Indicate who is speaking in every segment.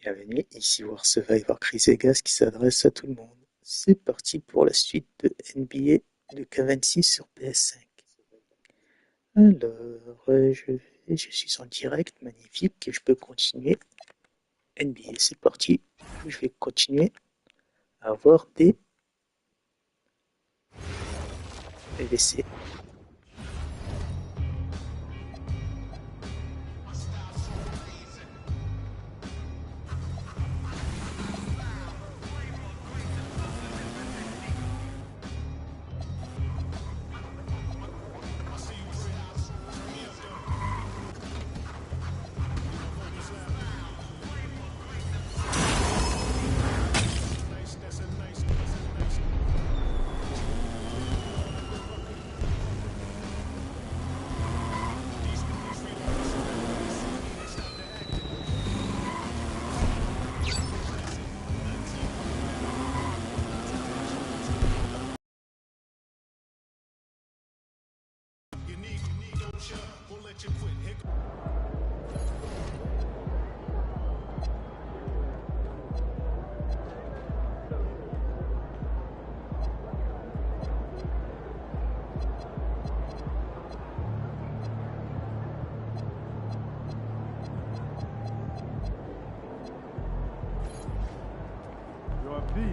Speaker 1: Bienvenue, ici War Survivor Chris Vegas qui s'adresse à tout le monde. C'est parti pour la suite de NBA de K26 sur PS5. Alors, je suis en direct, magnifique, et je peux continuer. NBA, c'est parti. Je vais continuer à avoir des PVC.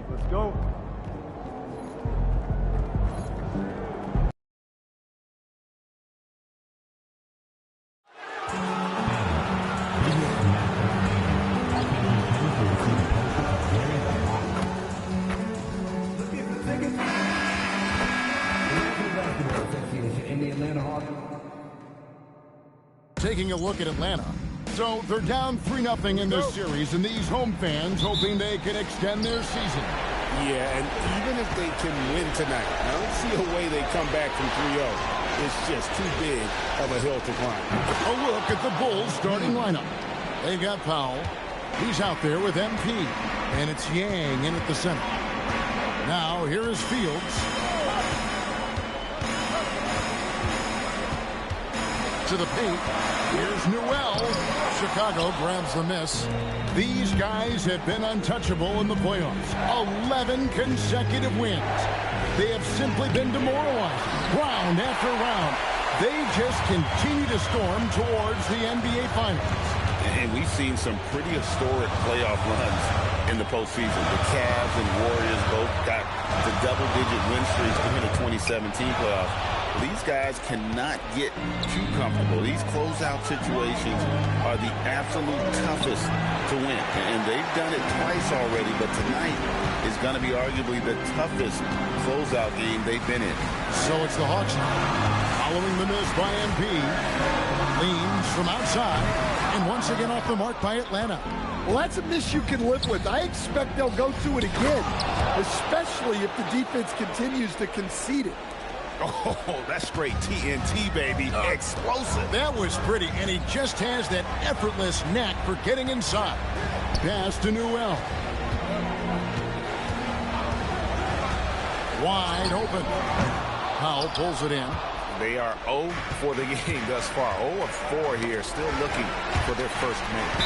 Speaker 2: Let's go.
Speaker 3: Taking a look at Atlanta. So they're down 3-0 in this series, and these home fans hoping they can extend their season.
Speaker 4: Yeah, and even if they can win tonight, I don't see a way they come back from 3-0. It's just too big of a hill to climb.
Speaker 3: A look at the Bulls starting lineup. They got Powell. He's out there with MP. And it's Yang in at the center. Now, here is Fields. To the paint. Here's Nouveau. Chicago grabs the miss. These guys have been untouchable in the playoffs. 11 consecutive wins. They have simply been demoralized, round after round. They just continue to storm towards the NBA Finals.
Speaker 4: And we've seen some pretty historic playoff runs in the postseason. The Cavs and Warriors both got the double-digit win streaks during the 2017 playoffs. These guys cannot get too comfortable. These closeout situations are the absolute toughest to win. And they've done it twice already, but tonight is going to be arguably the toughest closeout game they've been in.
Speaker 3: So it's the Hawks now. Following the miss by MP. Leans from outside. And once again off the mark by Atlanta.
Speaker 5: Well, that's a miss you can live with. I expect they'll go to it again, especially if the defense continues to concede it.
Speaker 4: Oh, that's straight TNT, baby. Explosive.
Speaker 3: That was pretty, and he just has that effortless knack for getting inside. Pass to Nouveau. Wide open. Powell pulls it in.
Speaker 4: They are 0 for the game thus far. 0 of 4 here, still looking for their first minute.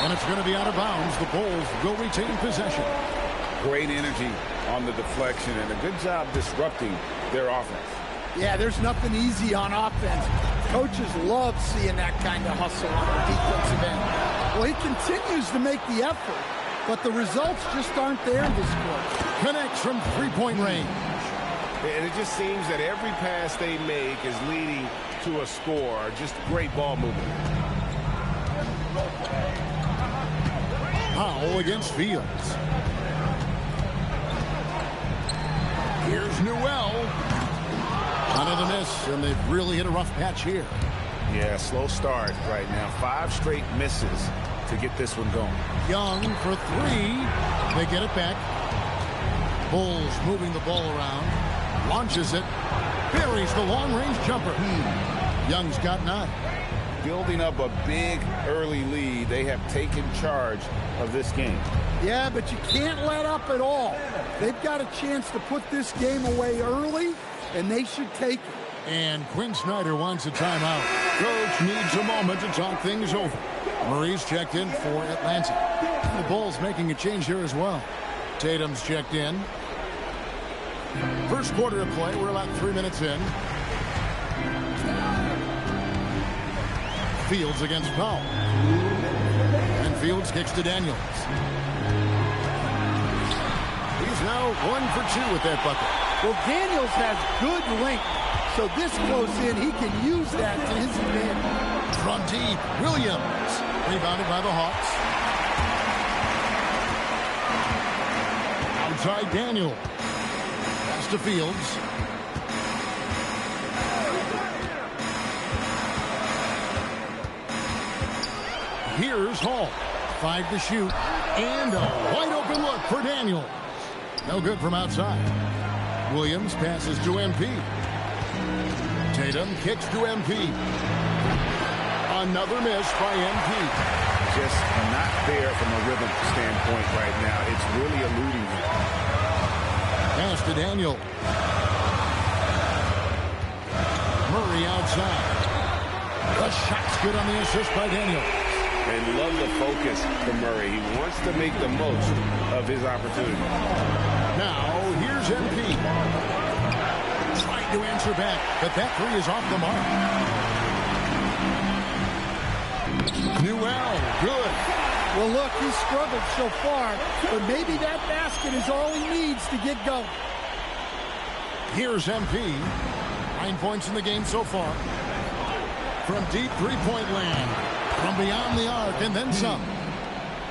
Speaker 3: And it's going to be out of bounds. The Bulls will retain possession.
Speaker 4: Great energy on the deflection, and a good job disrupting their offense.
Speaker 5: Yeah, there's nothing easy on offense. Coaches love seeing that kind of hustle on the defensive end. Well, he continues to make the effort, but the results just aren't there this quarter.
Speaker 3: Connects from three-point range.
Speaker 4: And it just seems that every pass they make is leading to a score. Just great ball movement.
Speaker 3: Powell against Fields. Here's Nouveau. Another miss, and they've really hit a rough patch here.
Speaker 4: Yeah, slow start right now. 5 straight misses to get this one going.
Speaker 3: Young for 3. They get it back. Bulls moving the ball around. Launches it. Buries the long-range jumper. Young's got 9.
Speaker 4: Building up a big early lead. They have taken charge of this game.
Speaker 5: Yeah, but you can't let up at all. They've got a chance to put this game away early, and they should take it.
Speaker 3: And Quinn Snyder wants a timeout. Coach needs a moment to talk things over. Murray's checked in for Atlanta. The Bulls making a change here as well. Tatum's checked in. First quarter of play. We're about 3 minutes in. Fields against Powell. And Fields kicks to Daniels. He's now 1 for 2 with that bucket.
Speaker 5: Well, Daniels has good length. So this close in, he can use that to his advantage.
Speaker 3: From deep, Williams. Rebounded by the Hawks. Outside Daniel. Pass to Fields. Here's Hall. 5 to shoot. And a wide open look for Daniel. No good from outside. Williams passes to MP. Tatum kicks to MP. Another miss by MP.
Speaker 4: Just not there from a rhythm standpoint right now. It's really eluding him.
Speaker 3: Pass to Daniel. Murray outside. The shot's good on the assist by Daniel.
Speaker 4: And love the focus from Murray. He wants to make the most of his opportunity.
Speaker 3: Now, here's MP. Trying to answer back, but that three is off the mark. Nouveau, good.
Speaker 5: Well, look, he struggled so far, but maybe that basket is all he needs to get going.
Speaker 3: Here's MP. 9 points in the game so far. From deep three-point land. From beyond the arc and then some.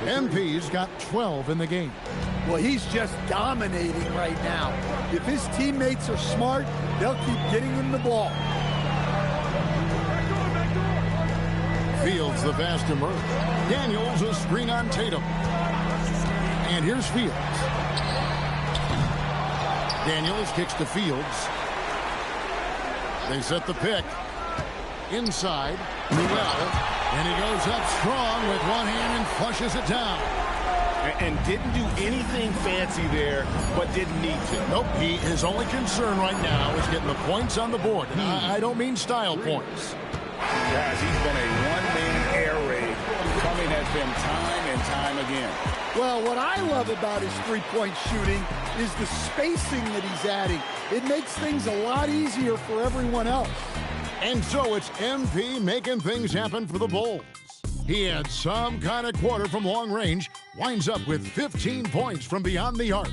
Speaker 3: MP's got 12 in the game.
Speaker 5: Well, he's just dominating right now. If his teammates are smart, they'll keep getting him the ball.
Speaker 3: Fields the pass to Murray. Daniels a screen on Tatum. And here's Fields. Daniels kicks to Fields. They set the pick. Inside, Nouveau. And he goes up strong with one hand and flushes it down.
Speaker 4: And didn't do anything fancy there, but didn't need to.
Speaker 3: Nope, his only concern right now is getting the points on the board. And I don't mean style points.
Speaker 4: Guys, he's been a one-man air raid coming at them time and time again.
Speaker 5: Well, what I love about his three-point shooting is the spacing that he's adding. It makes things a lot easier for everyone else.
Speaker 3: And so it's MP making things happen for the Bulls. He had some kind of quarter from long range, winds up with 15 points from beyond the arc.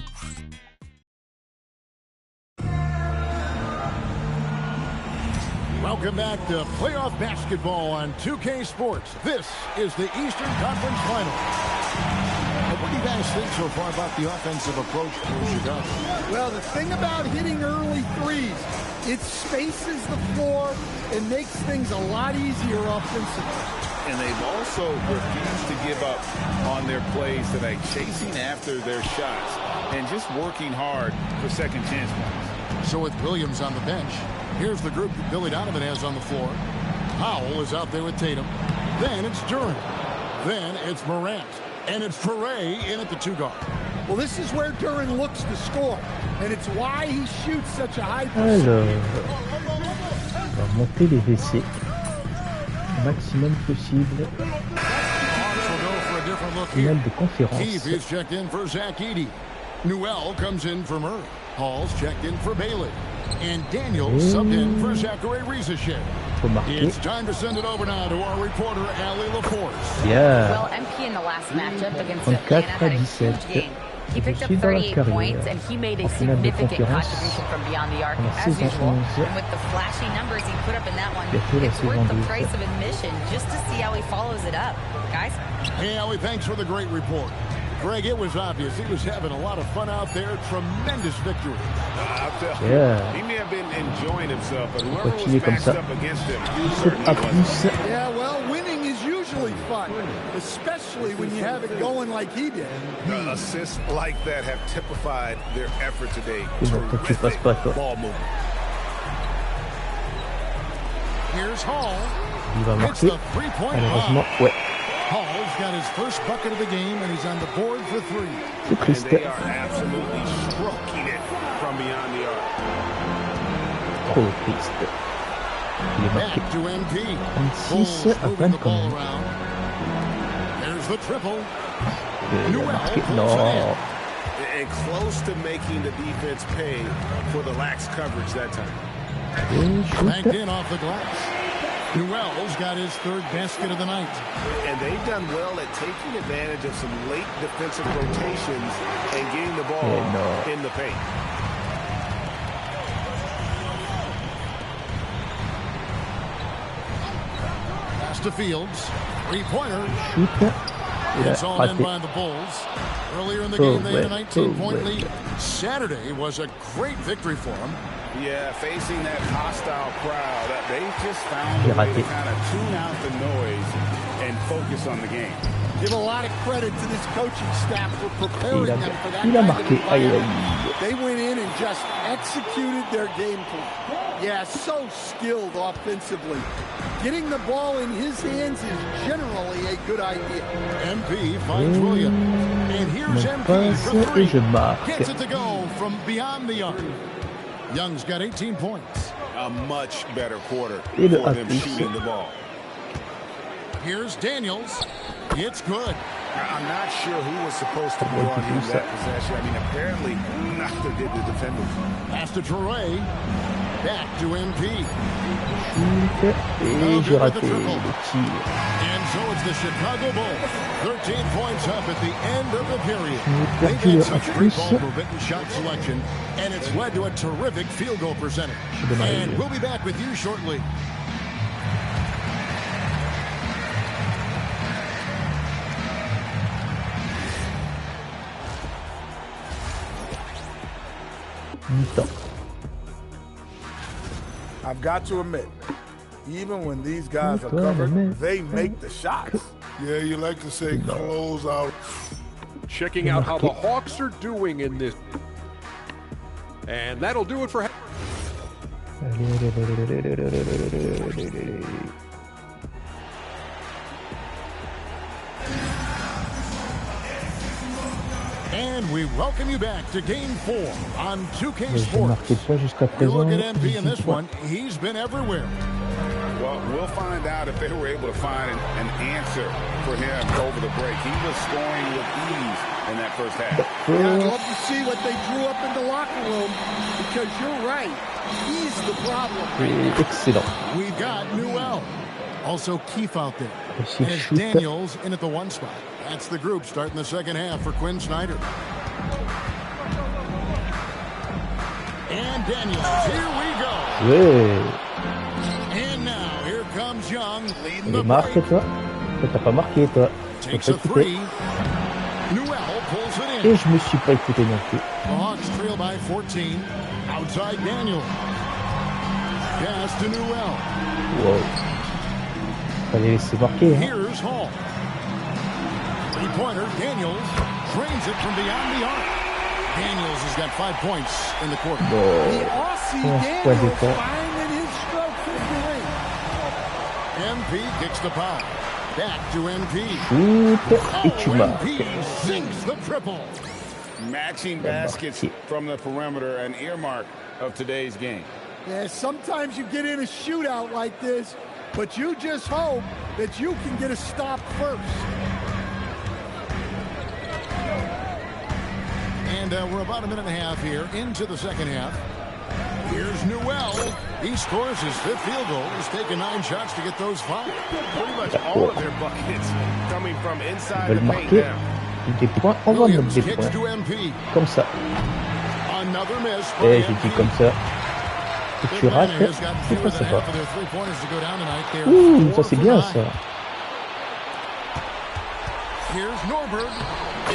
Speaker 3: Welcome back to playoff basketball on 2K Sports. This is the Eastern Conference Finals. What do you guys think so far about the offensive approach for Chicago?
Speaker 5: Well, the thing about hitting early threes, it spaces the floor and makes things a lot easier offensively.
Speaker 4: And they've also refused to give up on their plays today, chasing after their shots and just working hard for second chance points.
Speaker 3: So with Williams on the bench, here's the group that Billy Donovan has on the floor. Powell is out there with Tatum. Then it's Duran. Then it's Morant. And it's Perret in at the 2-guard.
Speaker 5: Well, this is where Duran looks to score, and it's why he shoots such a high percentage.
Speaker 2: On va monter les WC au maximum possible. Finale de conférence.
Speaker 3: Keith is checked in for Zach Edey. Nouveau comes in for Murray. Hall's checked in for Bailey. And Daniels subbed in for Zachary Rizachet. It's time to send it over now to our reporter, Allie LaForce.
Speaker 2: Yeah.
Speaker 6: Well, MP in the last matchup against Atlanta had a huge game. He picked up 38 points, and he made a significant contribution from beyond the arc, as usual. And with the flashy numbers he put up in that one, it's worth the price of admission just to see how he follows it up. Guys?
Speaker 3: Hey, Allie, thanks for the great report. Greg, it was obvious he was having a lot of fun out there. Tremendous victory.
Speaker 4: I'll tell you, he may have been enjoying himself, but whoever was matched up against him, certainly wasn't.
Speaker 5: Yeah, well, winning is usually fun, especially when you have it going like he did.
Speaker 4: Assists like that have typified their effort today.
Speaker 2: Terrific
Speaker 4: ball movement.
Speaker 3: Here's Hall.
Speaker 2: Il va
Speaker 3: It's the
Speaker 2: marquer.
Speaker 3: three-point
Speaker 2: Malheureusement, ouais.
Speaker 3: Hall's got his first bucket of the game, and he's on the board for 3.
Speaker 2: C'est
Speaker 4: And
Speaker 2: triste.
Speaker 4: they are absolutely stroking it from beyond the arc.
Speaker 2: Trop triste. Il est marqué. 26 à 20 quand même. Il est marqué. Non.
Speaker 7: And close to making the defense pay for the lax coverage that time.
Speaker 3: Banked in off the glass. Nouveau's got his third basket of the night.
Speaker 7: And they've done well at taking advantage of some late defensive rotations and getting the ball in the paint.
Speaker 3: Pass to Fields. Three-pointer.
Speaker 2: Shoot.
Speaker 3: It's all in by the Bulls. Earlier in the game, they had a 19-point lead. Saturday was a great victory for them.
Speaker 4: Yeah, facing that hostile crowd, they just found a way to kind of tune out the noise and focus on the game.
Speaker 5: Give a lot of credit to this coaching staff for preparing them for that
Speaker 2: Il a marqué. Aïe, aïe.
Speaker 5: They went in and just executed their game plan. Yeah, so skilled offensively. Getting the ball in his hands is generally a good idea.
Speaker 3: MP finds Williams. And here's MP from three. Gets it to go from beyond the arc. Young's got 18 points.
Speaker 4: A much better quarter for them shooting the ball.
Speaker 3: Here's Daniels. It's good.
Speaker 7: I'm not sure who was supposed to be on him that possession. I mean, apparently neither did the defenders.
Speaker 3: Pass to Troy. Back to MP.
Speaker 2: Et j'ai raté le tir.
Speaker 3: And so it's the Chicago Bulls. 13 points up at the end of the period. They've had such great ball movement and shot selection, and it's led to a terrific field goal percentage. And we'll be back with you shortly.
Speaker 8: I've got to admit, even when these guys are covered, they make the shots.
Speaker 9: Yeah, you like to say close out.
Speaker 10: Checking out how the Hawks are doing in this. And that'll do it for...
Speaker 3: And we welcome you back to Game 4 on 2K
Speaker 2: J'ai marqué
Speaker 3: Sports.
Speaker 2: jusqu'à
Speaker 3: You
Speaker 2: présent.
Speaker 3: look at MP in this one, he's been everywhere.
Speaker 4: Well, we'll find out if they were able to find an answer for him over the break. He was scoring with ease in that first half.
Speaker 5: Yeah, I'd love to see what they drew up in the locker room, because you're right. He's the problem.
Speaker 2: Excellent.
Speaker 3: We've got Nouveau. Also Keefe out there.
Speaker 2: Aussi
Speaker 3: As
Speaker 2: shoot.
Speaker 3: Daniels in at the one spot. That's the group starting the second half for Quinn Snyder. And Daniels, here we go.
Speaker 2: Ouais.
Speaker 3: And now, here comes Young leading
Speaker 2: Il est
Speaker 3: the
Speaker 2: marqué,
Speaker 3: break.
Speaker 2: toi. Toi, t'as pas marqué, toi.
Speaker 3: Takes
Speaker 2: T'as
Speaker 3: a
Speaker 2: pas écouté.
Speaker 3: three. Nouveau pulls it in.
Speaker 2: Et je me suis pas écouté non plus.
Speaker 3: The Hawks trail by 14. Outside Daniels. Pass to Nouveau.
Speaker 2: Wow. Fallait laisser marquer, hein.
Speaker 3: Here's Hall. Three-pointer, Daniels drains it from beyond the arc. Daniels has got 5 points in the quarter.
Speaker 5: The Aussie Daniels finding his stroke from the ring.
Speaker 3: MP kicks the foul. Back to MP.
Speaker 2: Shoot. Et tu marques.
Speaker 3: MP sinks the triple.
Speaker 4: Matching baskets from the perimeter, an earmark of today's game.
Speaker 5: Yeah, sometimes you get in a shootout like this, but you just hope that you can get a stop first.
Speaker 3: And we're about a minute and a half here into the second half. Here's Nouveau. He scores his fifth field goal. He's taken 9 shots to get those 5.
Speaker 7: Pretty much all of their buckets coming from inside
Speaker 2: Ils
Speaker 7: the
Speaker 2: veulent
Speaker 7: paint
Speaker 2: marquer
Speaker 7: now.
Speaker 2: des points. On va mettre
Speaker 3: Williams
Speaker 2: des
Speaker 3: kicks to
Speaker 2: points.
Speaker 3: MP.
Speaker 2: Comme ça.
Speaker 3: Another miss for
Speaker 2: Et j'ai dit
Speaker 3: MP.
Speaker 2: comme ça. Et tu rates.
Speaker 3: Has got
Speaker 2: C'est
Speaker 3: fewer
Speaker 2: pas
Speaker 3: than
Speaker 2: sympa.
Speaker 3: half of their 3 pointers to go down tonight. They're
Speaker 2: Ouh,
Speaker 3: 4
Speaker 2: ça c'est
Speaker 3: for
Speaker 2: bien
Speaker 3: 9.
Speaker 2: ça.
Speaker 3: Here's Norberg.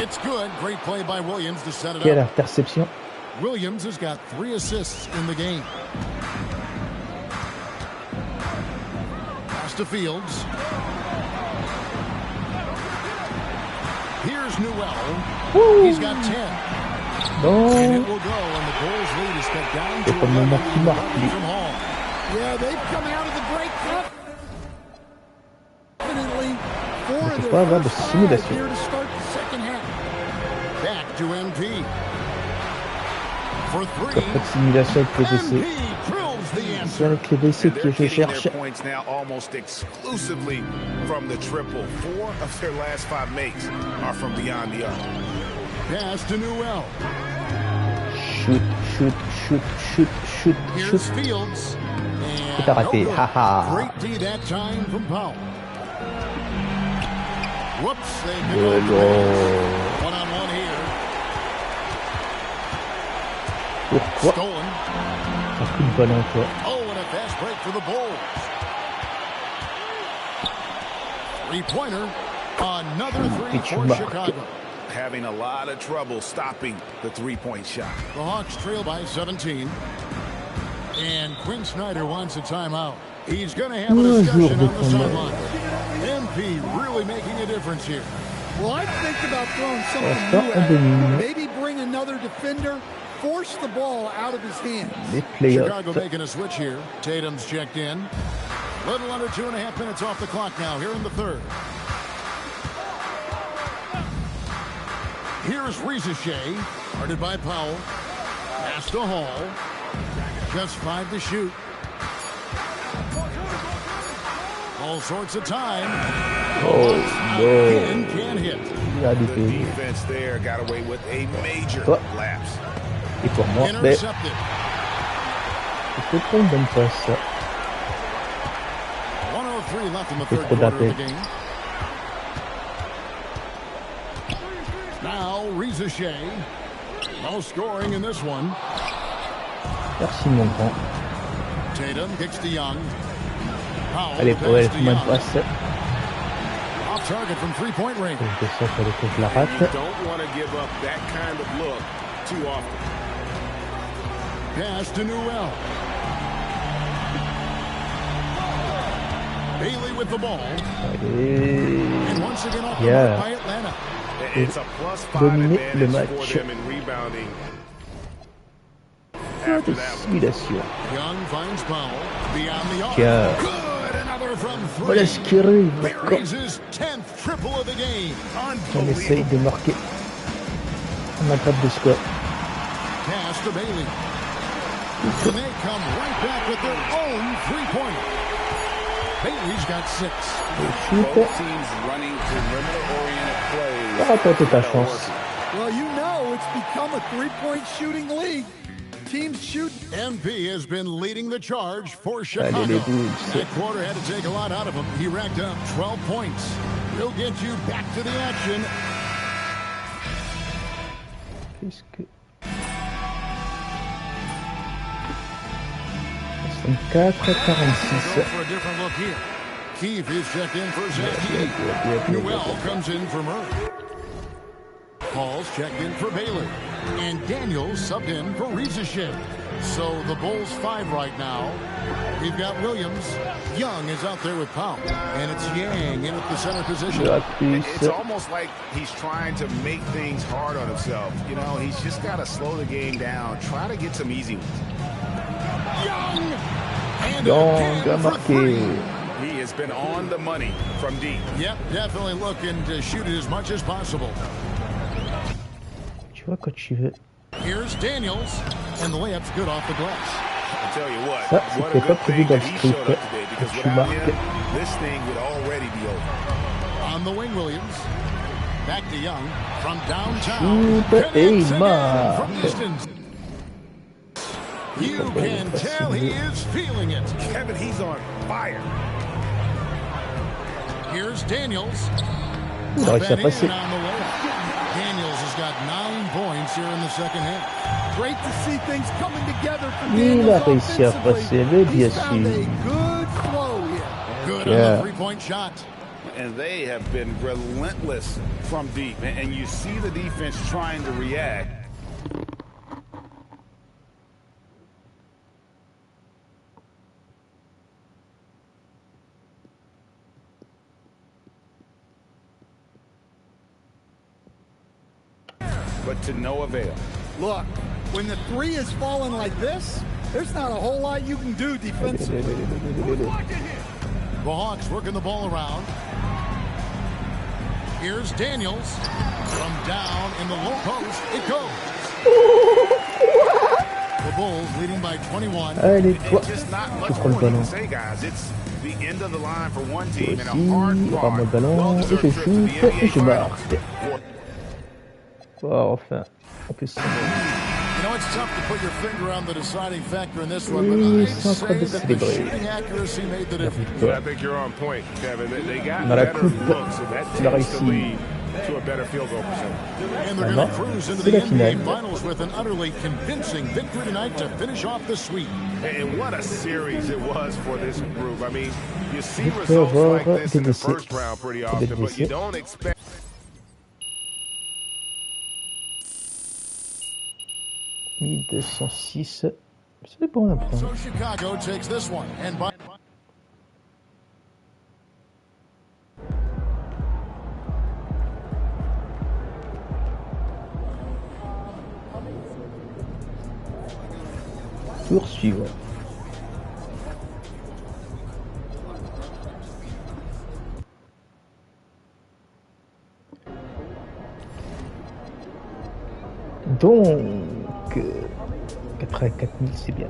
Speaker 3: It's good. Great play by Williams to set it
Speaker 2: Quelle
Speaker 3: up.
Speaker 2: interception.
Speaker 3: Williams has got 3 assists in the game. Pass to Fields. Here's Nouveau. He's got 10. And
Speaker 2: Non.
Speaker 3: it will go, and the Bulls lead is cut down to
Speaker 2: C'est pas le moment qu'il marque, lui.
Speaker 3: from Hall.
Speaker 5: Yeah, they've come out of the break confidently. 4 of
Speaker 2: C'est
Speaker 5: their
Speaker 2: pas grave,
Speaker 5: first 5
Speaker 2: simulation.
Speaker 5: here to start the second half.
Speaker 3: Back to MP. For 3.
Speaker 2: Pas de simulation avec PGC.
Speaker 3: MP drills the answer.
Speaker 2: C'est avec les WC que je cherche.
Speaker 7: Points now almost exclusively from the triple. 4 of their last 5 makes are from beyond the arc.
Speaker 3: Pass to Nouveau.
Speaker 2: Shoot, shoot, shoot, shoot, shoot,
Speaker 3: Here's
Speaker 2: shoot.
Speaker 3: Fields.
Speaker 2: C'est raté, haha.
Speaker 3: Great D that time from Powell. Whoops, they pick
Speaker 2: Oh,
Speaker 3: up the
Speaker 2: no.
Speaker 3: pace. One-on-one here.
Speaker 2: Pourquoi?
Speaker 3: Stolen.
Speaker 2: Un coup de ballon, toi.
Speaker 3: Oh, and a fast break for the Bulls. Three-pointer. Another three
Speaker 2: tu
Speaker 3: for
Speaker 2: marques.
Speaker 3: Chicago.
Speaker 7: Having a lot of trouble stopping the three-point shot.
Speaker 3: The Hawks trail by 17. And Quinn Snyder wants a timeout. He's going to have a discussion on the sideline. MP really making a difference here.
Speaker 5: Well, I think about throwing something new at him. Maybe bring another defender, force the ball out of his hands.
Speaker 3: Chicago making a switch here. Tatum's checked in. Little under 2.5 minutes off the clock now here in the third. Here's Rizichet, guarded by Powell. Pass to Hall. Just 5 to shoot. All sorts of time.
Speaker 2: Oh,
Speaker 3: Again,
Speaker 2: no.
Speaker 3: can't hit.
Speaker 2: Il a
Speaker 7: The
Speaker 2: loupé.
Speaker 7: defense there got away with a major lapse.
Speaker 2: Et pour moi,
Speaker 3: Intercepted.
Speaker 2: c'est pas une bonne passe.
Speaker 3: 103 left in the
Speaker 2: C'est
Speaker 3: third
Speaker 2: trop
Speaker 3: quarter of the
Speaker 2: d'appel.
Speaker 3: game. Now Rizichet. No scoring in this one.
Speaker 2: Merci, mon grand.
Speaker 3: Tatum kicks to Young. Powell
Speaker 2: Allez, pour elle,
Speaker 3: to
Speaker 2: bonne
Speaker 3: Young.
Speaker 2: passe.
Speaker 3: Off target from three-point range.
Speaker 2: Donc, ça, fallait que je la
Speaker 7: You
Speaker 2: rate.
Speaker 7: don't want to give up that kind of look too often.
Speaker 3: Pass to Nouveau. Bailey with the ball.
Speaker 2: Allez.
Speaker 3: And once again off the
Speaker 2: Yeah.
Speaker 3: mark by Atlanta.
Speaker 7: It's a +5
Speaker 2: Dominer le
Speaker 7: advantage
Speaker 2: match.
Speaker 7: for them in rebounding.
Speaker 2: Pas
Speaker 7: After
Speaker 2: de
Speaker 7: that one.
Speaker 2: simulation.
Speaker 3: Young finds Powell beyond the arc.
Speaker 2: Tiens.
Speaker 3: Good, another from
Speaker 2: Voilà ce qui arrive.
Speaker 3: Raises 10th triple of the game.
Speaker 2: On essaye de marquer. On attrape des scores.
Speaker 3: Pass to Bailey. And they come right back with their own three-pointer. Bailey's got 6.
Speaker 2: Shoot.
Speaker 7: Both teams running perimeter-oriented plays.
Speaker 2: Ah, toi, ta chance.
Speaker 5: Well, you know it's become a three-point shooting league. Teams shoot.
Speaker 3: MP has been leading the charge for Chicago.
Speaker 2: Allez, les Bulls.
Speaker 3: That quarter had to take a lot out of him. He racked up 12 points. He'll get you back to the action.
Speaker 2: Qu'est-ce que... 64 à 46.
Speaker 3: For a different look here. Keefe is checked in for Zach. Nouveau comes in for Murray. Paul's checked in for Bailey. And Daniels subbed in for Rizichet. So the Bulls 5 right now. We've got Williams. Young is out there with Powell. And it's Yang in at the center position.
Speaker 7: It's almost like he's trying to make things hard on himself. You know, he's just got to slow the game down. Try to get some easy ones.
Speaker 3: Young! And
Speaker 2: Young
Speaker 3: again
Speaker 2: a
Speaker 3: for three.
Speaker 2: marqué.
Speaker 7: He has been on the money from deep.
Speaker 3: Yep, definitely looking to shoot it as much as possible.
Speaker 2: Tu vois, quand tu veux.
Speaker 3: Here's Daniels. And the layup's good off the glass.
Speaker 7: I tell you what,
Speaker 2: Ça,
Speaker 7: what a
Speaker 2: c'était pas
Speaker 7: good
Speaker 2: prévu
Speaker 7: thing
Speaker 2: dans
Speaker 7: that
Speaker 2: le
Speaker 7: he
Speaker 2: script.
Speaker 7: showed up today, because
Speaker 2: Que tu
Speaker 7: without
Speaker 2: marques.
Speaker 7: him, this thing would already be over.
Speaker 3: On the wing, Williams. Back to Young from downtown.
Speaker 2: Shoot,
Speaker 3: Connects
Speaker 2: et
Speaker 3: again
Speaker 2: marque.
Speaker 3: from distance. You can tell he is feeling it.
Speaker 7: Kevin, he's on fire.
Speaker 3: Here's Daniels.
Speaker 2: Il a réussi à
Speaker 3: That in
Speaker 2: passer.
Speaker 3: on the layup. Daniels has got 9 points here in the second half.
Speaker 5: Great to see things coming together for
Speaker 2: Il
Speaker 5: Daniels
Speaker 2: a réussi à
Speaker 5: offensively.
Speaker 2: passer, mais bien
Speaker 5: He's found a
Speaker 2: sûr.
Speaker 5: good flow here.
Speaker 3: Good
Speaker 2: Yeah.
Speaker 3: on the three-point shot.
Speaker 7: And they have been relentless from deep. And you see the defense trying to react. But to no avail.
Speaker 5: Look, when the three is falling like this, there's not a whole lot you can do defensively.
Speaker 3: The Hawks working the ball around. Here's Daniels. From down in the low post, it goes.
Speaker 2: Allez, toi, tu prends le ballon. Toi aussi, rends-moi le ballon, et je shoot, et je marque. Oh, enfin, on peut s'y oui, c'est en train de célébrer la victoire. Dans la coupe, il a réussi. Maintenant, c'est la finale. Je peux avoir des blessés. Des blessés. « 1206, c'est bon un point. Tour suivant. Donc, 84 000, c'est bien.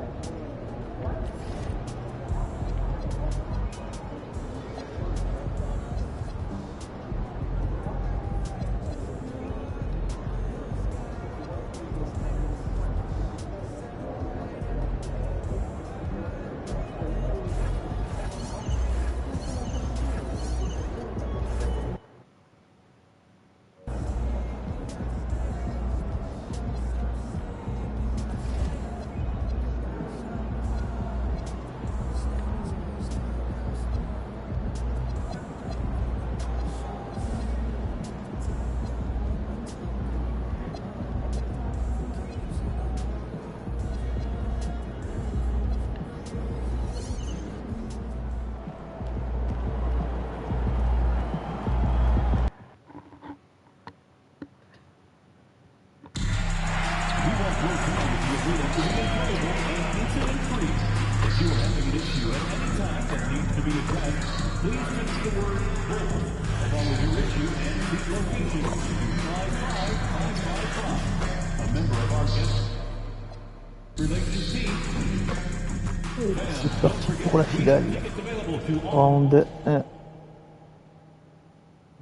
Speaker 2: C'est parti pour la finale. Round 1.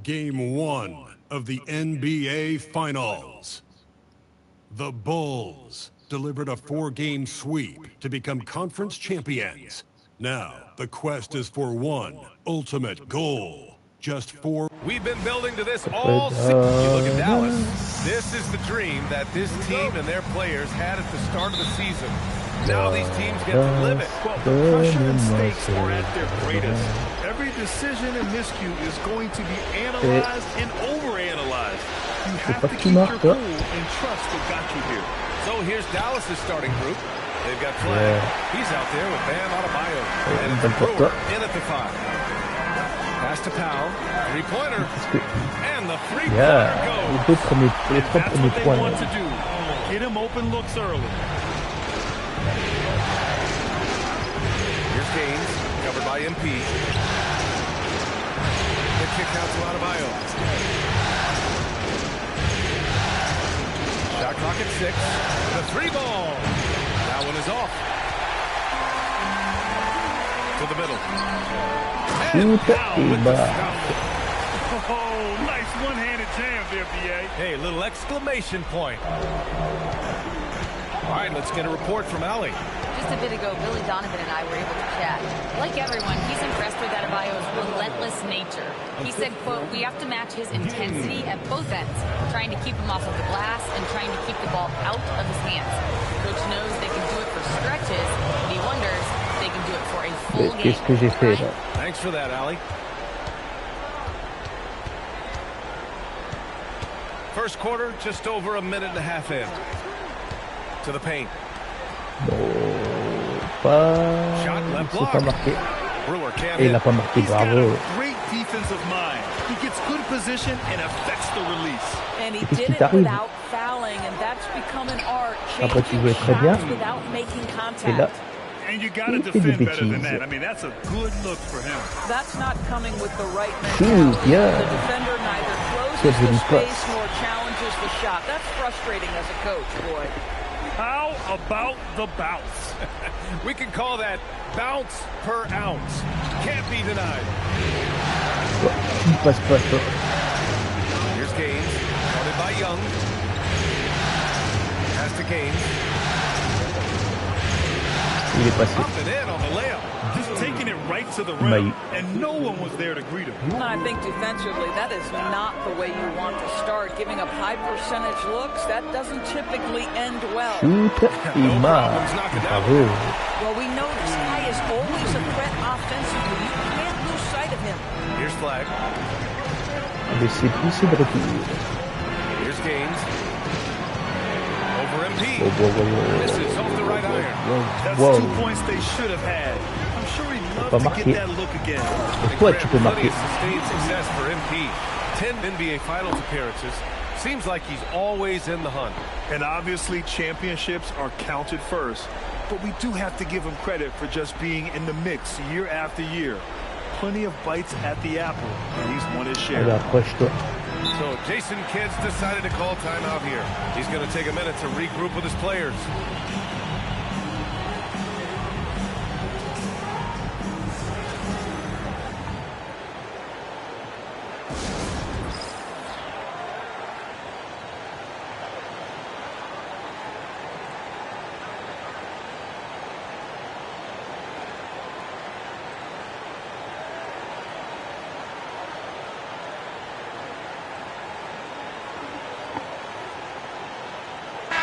Speaker 3: Game 1 of the NBA Finals. The Bulls delivered a 4-game sweep to become conference champions. Now, the quest is for one ultimate goal. Just 4.
Speaker 11: We've been building to this all season. You look at Dallas. This is the dream that this team and their players had at the start of the season. Now these teams get to live it.
Speaker 12: Well, the pressure and stakes are at their greatest. Every decision and miscue is going to be analyzed and overanalyzed. You have to keep your cool and trust what got you here.
Speaker 11: So here's Dallas's starting group. They've got Flag. He's out there with Bam Adebayo. And it's Brewer in at the 5. Pass to Powell. Three-pointer. And the three-pointer goes.
Speaker 12: That's what they want to do. Get him open looks early.
Speaker 11: Here's Gaines, covered by MP. The kick out to Adebayo. Shot clock at 6. The 3-ball. That one is off. To the middle. And Powell with the stop.
Speaker 12: Oh, nice one-handed jam there, BA.
Speaker 11: Hey, a little exclamation point. All right, let's get a report from Allie.
Speaker 6: Just a bit ago, Billy Donovan and I were able to chat. Like everyone, he's impressed with Adebayo's relentless nature. He said, quote, we have to match his intensity at both ends, trying to keep him off of the glass and trying to keep the ball out of his hands. The coach knows they can do it for stretches, and he wonders if they can do it for a full game.
Speaker 2: Qu'est-ce que j'ai fait là?
Speaker 11: Thanks for that, Allie. First quarter, just over a minute and a half in. To the paint.
Speaker 2: C'est pas marqué. Et il n'a pas marqué, bravo.
Speaker 12: Great defensive mind. He gets good position and affects the release.
Speaker 2: And he did it without
Speaker 6: fouling, and that's become an art.
Speaker 2: Après tu jouais très bien. Et là,
Speaker 12: and you got to defend better than that. I mean, that's a good look for him.
Speaker 6: That's not coming with the right mentality. The defender neither closes the space nor challenges the shot. That's frustrating as a coach, boy.
Speaker 12: How about the bounce?
Speaker 11: We can call that bounce per ounce. Can't be denied. Here's Gaines, guarded by Young. Pass to Gaines.
Speaker 6: Il est passé.
Speaker 12: Popping in on the layup. Just taking it right to the rim, and no one was there to greet him.
Speaker 13: I think defensively, that is not the way you want to start. Giving up high percentage looks, that doesn't typically end well.
Speaker 6: Shoot, il marque. Bravo.
Speaker 13: Well, we know this guy is always a threat offensively. You can't lose sight of him.
Speaker 11: Here's Flag.
Speaker 6: Laissez pousser de retour.
Speaker 11: Here's Gaines. Over MP.
Speaker 12: Misses off the right iron. That's 2 points they should have had. I'm sure he'd love to get that look again.
Speaker 6: Toi, tu peux marquer.
Speaker 11: Sustained success for MP. 10 NBA Finals appearances. Seems like he's always in the hunt.
Speaker 12: And obviously, championships are counted first. But we do have to give him credit for just being in the mix year after year. Plenty of bites at the apple, and he's won his share.
Speaker 11: So Jason Kidd's decided to call timeout here. He's going to take a minute to regroup with his players.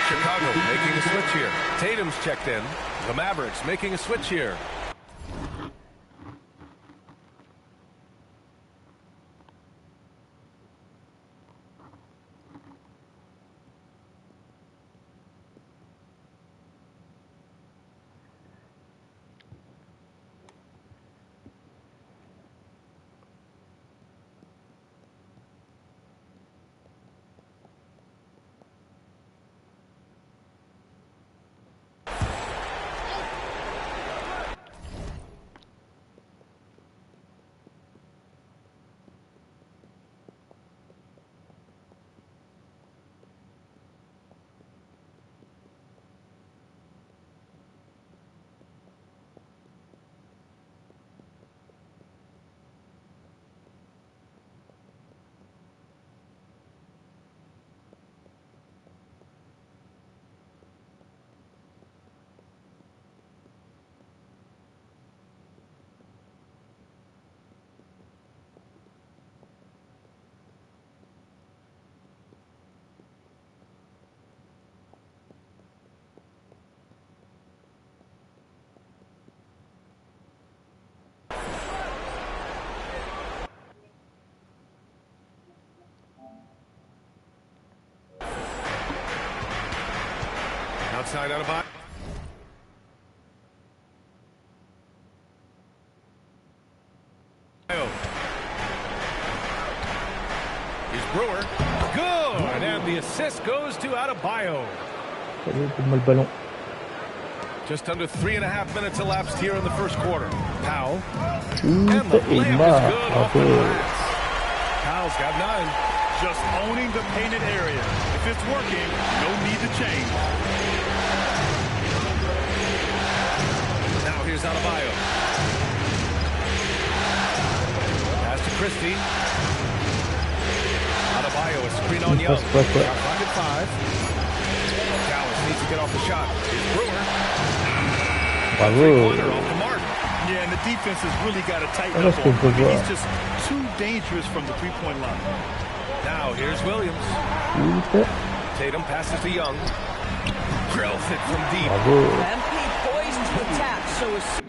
Speaker 11: Chicago making a switch here. Tatum's checked in. The Mavericks making a switch here. Outside out of box. Here's Brewer. Good. And the assist goes to Adebayo. Just under 3.5 minutes elapsed here in the first quarter. Powell. And the layup is good off the glass. Powell's got 9.
Speaker 12: Just owning the painted area. If it's working, no need to change.
Speaker 11: Now here's Adebayo. Pass to Christie. Adebayo, a screen on Young. Shot clock at 5. Dallas needs to get off the shot. Here's Brewer. Three-pointer off the mark.
Speaker 12: Yeah, and the defense has really got to tighten up on him. He's just too dangerous from the three-point line.
Speaker 11: Now here's Williams. Tatum passes to Young. Drills it from deep.
Speaker 13: MP poised to attack, so as soon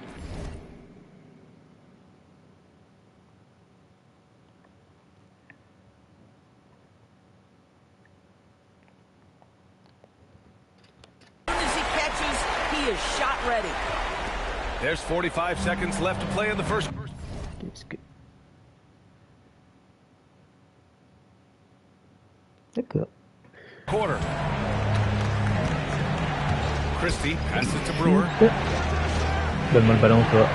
Speaker 13: as he catches, he is shot ready.
Speaker 11: There's 45 seconds left to play in the first quarter. Christie passes to Brewer.
Speaker 6: Donne-moi le ballon, toi.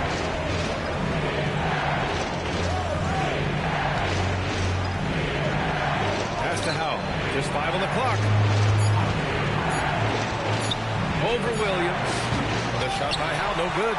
Speaker 11: Pass to Howe. Just 5 on the clock. over Williams. The shot by Howe, no good.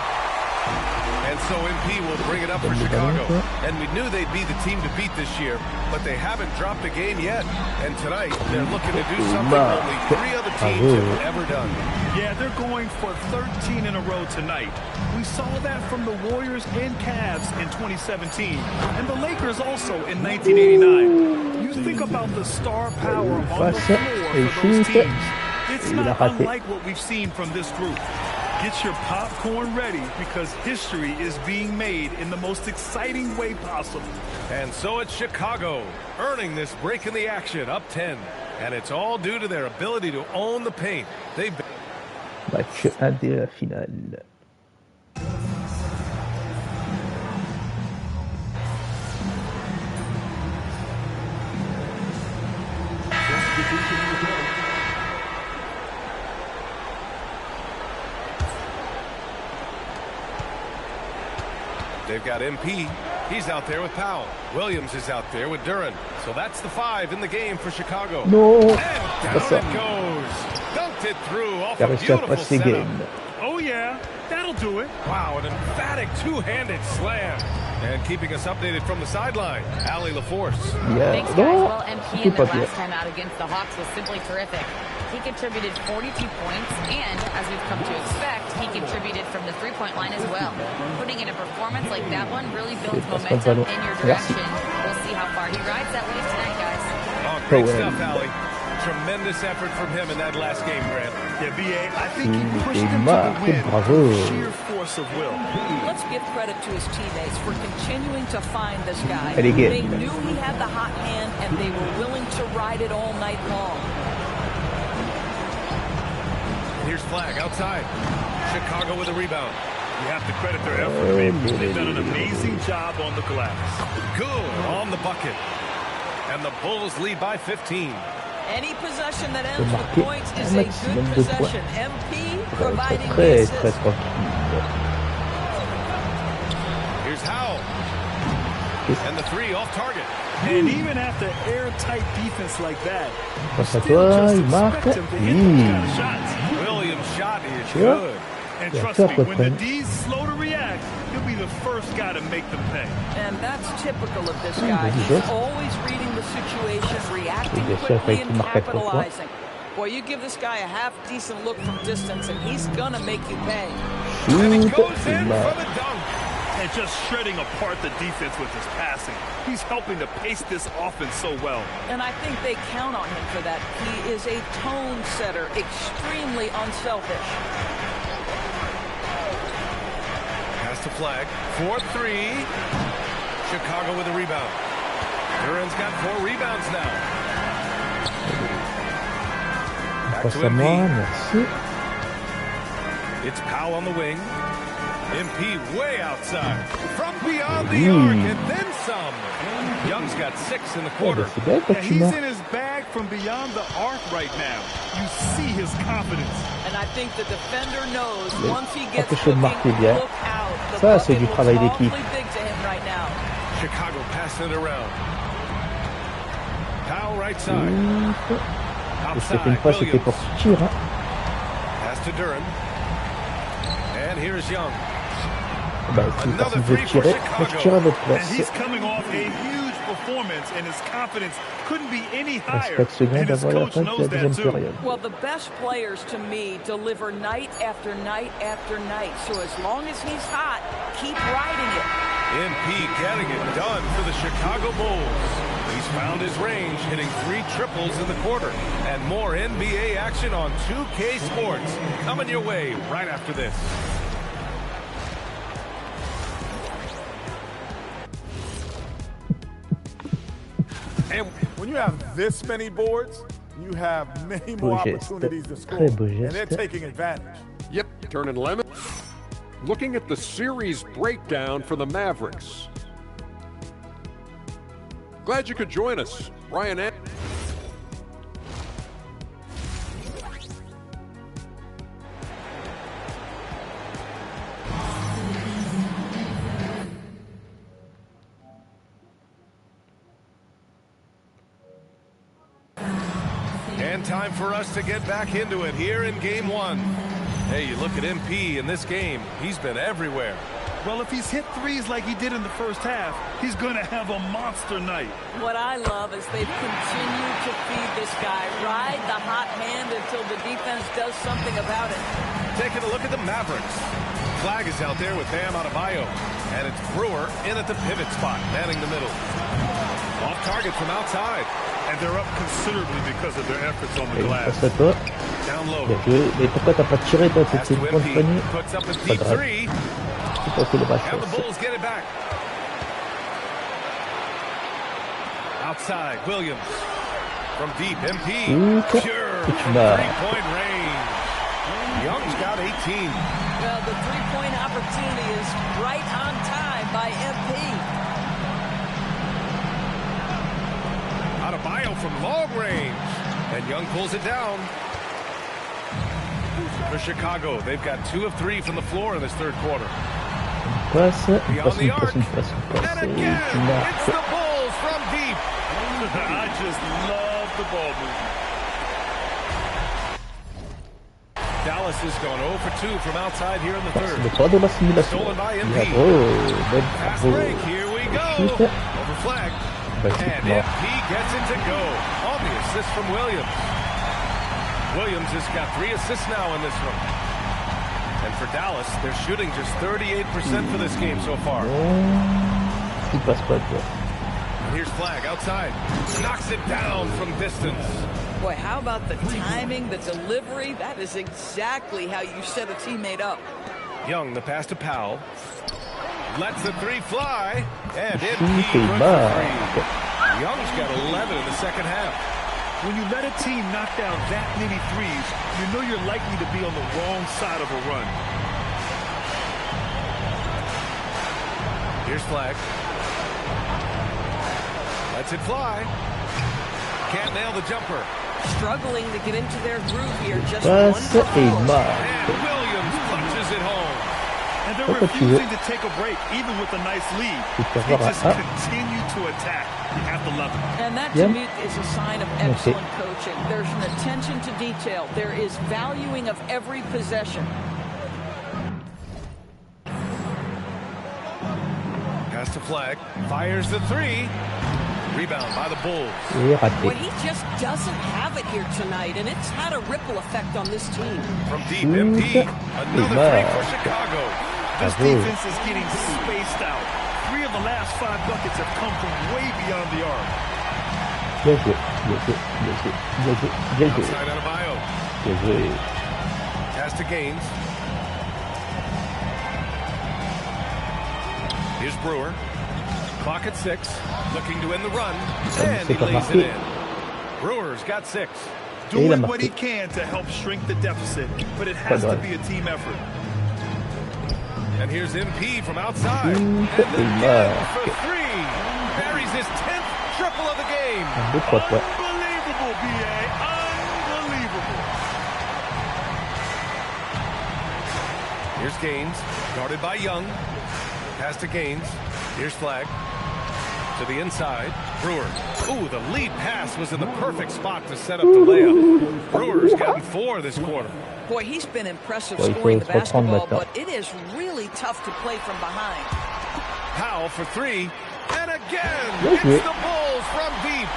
Speaker 11: And so MP will bring it up for Chicago. And we knew they'd be the team to beat this year, but they haven't dropped a game yet. And tonight, they're looking to do something only 3 other teams have ever done.
Speaker 12: Yeah, they're going for 13 in a row tonight. We saw that from the Warriors and Cavs in 2017, and the Lakers also in 1989. You think about the star power on the floor for those teams. It's not unlike what we've seen from this group. Get your popcorn ready because history is being made in the most exciting way possible.
Speaker 11: And so it's Chicago earning this break in the action, up 10. And it's all due to their ability to own the paint. They've been...
Speaker 6: Match 1 de la finale.
Speaker 11: They've got MP. He's out there with Powell. Williams is out there with Duran. So that's the 5 in the game for Chicago.
Speaker 6: No.
Speaker 11: And down it goes. Dunked it through off a beautiful setup.
Speaker 12: Oh, yeah. That'll do it.
Speaker 11: Wow, an emphatic two-handed slam. And keeping us updated from the sideline, Allie LaForce.
Speaker 6: Yeah.
Speaker 14: Thanks, guys. Well, MP in the last time out against the Hawks was simply terrific. He contributed 42 points, and as we've come to expect, he contributed from the three-point line as well. Putting in a performance like that one really builds momentum in your direction. We'll see how far he rides that wave tonight, guys.
Speaker 11: Oh, great stuff, Allie. Tremendous effort from him in that last game, Grant.
Speaker 12: Yeah, B.A., I think he pushed him to the win with sheer force of will.
Speaker 13: Let's give credit to his teammates for continuing to find this guy.
Speaker 6: They
Speaker 13: knew he had the hot hand, and they were willing to ride it all night long.
Speaker 11: Here's Flag outside. Chicago with a rebound.
Speaker 12: You have to credit their effort. They've done an amazing job on the glass.
Speaker 11: Good on the bucket. And the Bulls lead by 15.
Speaker 13: Any possession that ends with points is a good possession. MP providing the assist.
Speaker 11: Here's Howe. And the 3 off target.
Speaker 12: And even after airtight defense like that,
Speaker 11: Williams' shot is good.
Speaker 12: And trust me, when the D's slow to react, he'll be the first guy to make them pay.
Speaker 13: And that's typical of this guy. He's always reading the situation, reacting quickly and capitalizing. Boy, you give this guy a half-decent look from distance, and he's going to make you pay.
Speaker 11: And he goes in for the dunk.
Speaker 12: And just shredding apart the defense with his passing. He's helping to pace this offense so well.
Speaker 13: And I think they count on him for that. He is a tone setter, extremely unselfish.
Speaker 11: Pass to Flag. 4-3. Chicago with a rebound. Duran's got 4 rebounds now. Back to MP. It's Powell on the wing. MP way outside. From beyond the arc and then some. Young's got 6 in the quarter.
Speaker 12: And he's in his bag from beyond the arc right now. You see his confidence.
Speaker 13: And I think the defender knows once he gets looking, look out. The
Speaker 6: Ça, c'est du
Speaker 13: bucket
Speaker 6: travail
Speaker 13: looks
Speaker 6: d'équipe.
Speaker 13: awfully big to him right now.
Speaker 11: Chicago passing it around. Powell right side.
Speaker 6: Cette une fois, c'était pour tir.
Speaker 11: Pass to Duran. And here's Young.
Speaker 6: Bah, si personne veut tirer, moi je tire à votre
Speaker 12: And
Speaker 6: place.
Speaker 12: he's coming off a huge performance, and his confidence couldn't be any higher.
Speaker 6: 4 secondes
Speaker 12: And his
Speaker 6: avant la
Speaker 12: coach
Speaker 6: fin de la
Speaker 12: knows that
Speaker 6: deuxième
Speaker 12: too.
Speaker 6: période.
Speaker 13: Well, the best players to me deliver night after night after night. So as long as he's hot, keep riding it.
Speaker 11: MP getting it done for the Chicago Bulls. He's found his range, hitting 3 triples in the quarter. And more NBA action on 2K Sports. Coming your way right after this.
Speaker 8: And when you have this many boards, you have many more opportunities to score. And they're taking advantage.
Speaker 10: Yep, turning lemon. Looking at the series breakdown for the Mavericks. Glad you could join us. Ryan.
Speaker 11: And time for us to get back into it here in Game 1. Hey, you look at MP in this game, he's been everywhere.
Speaker 12: Well, if he's hit threes like he did in the first half, he's going to have a monster night.
Speaker 13: What I love is they've continued to feed this guy, ride the hot hand until the defense does something about it.
Speaker 11: Taking a look at the Mavericks. Flag is out there with Bam Adebayo, and it's Brewer in at the pivot spot, manning the middle. Off target from outside.
Speaker 12: And they're up considerably because of their efforts on the glass.
Speaker 11: Down low.
Speaker 6: Mais pourquoi t'as pas tiré toi? C'était une bonne poignée.
Speaker 11: Puts up a
Speaker 6: Pas
Speaker 11: deep
Speaker 6: grave.
Speaker 11: three.
Speaker 6: C'est pas qu'il est pas
Speaker 11: And the
Speaker 6: chaud.
Speaker 11: Bulls get it back. Outside, Williams. From deep, MP. Pure three-point range. Young's got 18.
Speaker 13: Well, the three-point opportunity is right on time by MP.
Speaker 11: Adebayo from long range. And Young pulls it down. For Chicago, they've got 2 of 3 from the floor in this third quarter.
Speaker 6: Passe,
Speaker 11: Beyond the arc.
Speaker 6: passe.
Speaker 11: And again, it's the Bulls from deep.
Speaker 12: I just love the ball movement.
Speaker 11: Dallas has gone 0 for 2 from outside here in the third.
Speaker 6: C'est pas de la simulation.
Speaker 11: Stolen by
Speaker 6: Il
Speaker 11: MP.
Speaker 6: a
Speaker 11: Fast break, here we go.
Speaker 6: Shoot.
Speaker 11: Over flag.
Speaker 6: Bah,
Speaker 11: And
Speaker 6: non.
Speaker 11: MP gets it to go. On the assist from Williams. Williams has got 3 assists now in this one. And for Dallas, they're shooting just 38% for this game so far.
Speaker 6: Il passe pas de
Speaker 11: And here's Flag outside. Knocks it down from distance.
Speaker 13: Boy, how about the timing, the delivery? That is exactly how you set a teammate up.
Speaker 11: Young, the pass to Powell. Lets the 3 fly. And MP
Speaker 6: Shoot,
Speaker 11: puts the
Speaker 6: bah.
Speaker 11: 3. Young's got 11 in the second half.
Speaker 12: When you let a team knock down that many threes, you know you're likely to be on the wrong side of a run.
Speaker 11: Here's Flag. Lets it fly. Can't nail the jumper.
Speaker 13: Struggling to get into their groove here. Just
Speaker 6: Passe
Speaker 13: one
Speaker 6: et
Speaker 13: foul.
Speaker 6: marque.
Speaker 11: And Williams punches it home.
Speaker 12: And they're
Speaker 6: Pourquoi tu veux?
Speaker 12: refusing to take a break, even with a nice lead.
Speaker 6: Tu peux
Speaker 12: They
Speaker 6: avoir
Speaker 12: just
Speaker 6: un.
Speaker 12: continue to attack. You have to love it.
Speaker 13: And that,
Speaker 6: Yeah.
Speaker 13: to me, is a sign of excellent coaching. There's an attention to detail. There is valuing of every possession.
Speaker 11: Pass to Flag. Fires the 3. Rebound by the Bulls.
Speaker 6: Et raté.
Speaker 13: Well, he just doesn't have it here tonight, and it's had a ripple effect on this team.
Speaker 11: From deep, MP. Another 3 for Chicago.
Speaker 12: This
Speaker 6: Bravo.
Speaker 12: defense is getting spaced out. 3 of the last 5 buckets have come from way beyond the arc.
Speaker 6: Bien joué, bien joué, bien joué, bien joué, bien joué.
Speaker 11: Outside Adebayo.
Speaker 6: Bien joué.
Speaker 11: Pass to Gaines. Here's Brewer. Clock at 6. Looking to end the run. And he lays it in. Brewer's got 6.
Speaker 12: Doing what he can to help shrink the deficit, but it has to be a team effort.
Speaker 11: And here's MP from outside. And
Speaker 6: Et
Speaker 11: again
Speaker 6: marque.
Speaker 11: for 3. Buries his 10th triple of the game.
Speaker 6: 1, 2, 3 points.
Speaker 12: Unbelievable, B.A. Unbelievable.
Speaker 11: Here's Gaines. Guarded by Young. Pass to Gaines. Here's Flag. To the inside. Brewer. Ooh, the lead pass was in the perfect spot to set up the layup. Brewer's gotten 4 this quarter.
Speaker 13: Boy, he's been impressive
Speaker 6: Well,
Speaker 13: scoring the
Speaker 6: it's reprendre
Speaker 13: basketball,
Speaker 6: maintenant.
Speaker 13: but it is really tough to play from behind.
Speaker 11: Powell for 3. And again,
Speaker 6: Bien
Speaker 11: it's
Speaker 6: joué.
Speaker 11: the Bulls from deep.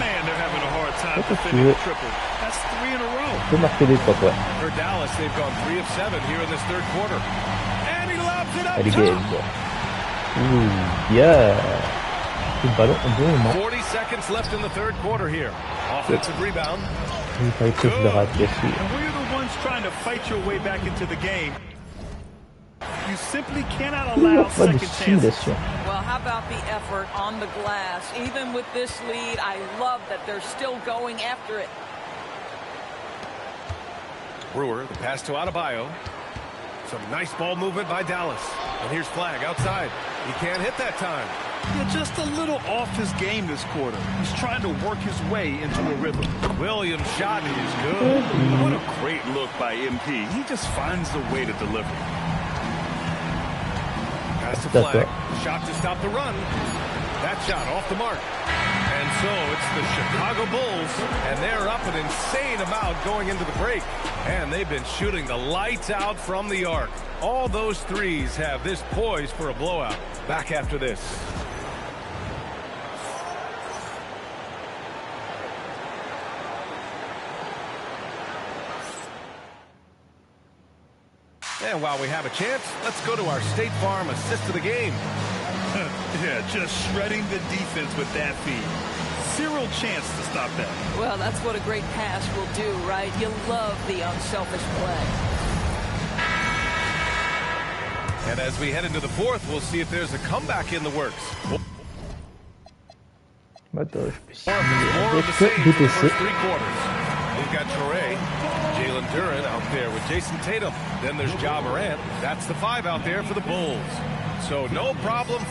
Speaker 12: Man, they're having a hard time
Speaker 6: Pourquoi tu
Speaker 12: defending
Speaker 6: veux?
Speaker 12: the triple. That's 3 in a row.
Speaker 6: On peut marquer des 3 points.
Speaker 11: For Dallas, they've gone 3 of 7 here in this third quarter. And he lobs it up
Speaker 6: Allez,
Speaker 11: top.
Speaker 6: game. Ouh, bien. Le ballon au bon moment.
Speaker 11: 40 seconds left in the third quarter here. Offensive rebound.
Speaker 6: Il fallait que je le rate, bien sûr.
Speaker 12: And when you're the ones trying to fight your way back into the game, you simply cannot allow
Speaker 6: Pas de
Speaker 12: second chances.
Speaker 6: simulation.
Speaker 13: Well, how about the effort on the glass? Even with this lead, I love that they're still going after it.
Speaker 11: Brewer, the pass to Adebayo. Some nice ball movement by Dallas. And here's Flag outside. He can't hit that time.
Speaker 12: Yeah, just a little off his game this quarter. He's trying to work his way into a rhythm.
Speaker 11: Williams' shot is good.
Speaker 12: What a great look by MP. He just finds the way to deliver.
Speaker 11: Pass to Flag. Shot to stop the run. That shot off the mark. And So it's the Chicago Bulls, and they're up an insane amount going into the break. And they've been shooting the lights out from the arc. All those threes have this poised for a blowout. Back after this. And while we have a chance, let's go to our State Farm assist of the game.
Speaker 12: Yeah, just shredding the defense with that feed. Zero chance to stop that.
Speaker 13: Well, that's what a great pass will do, right? You love the unselfish play.
Speaker 11: And as we head into the fourth, we'll see if there's a comeback in the works. More of the same for the first 3 quarters. We've got Torrey, Jalen Duren out there with Jason Tatum. Then there's Ja Morant. That's the 5 out there for the Bulls. So no problem.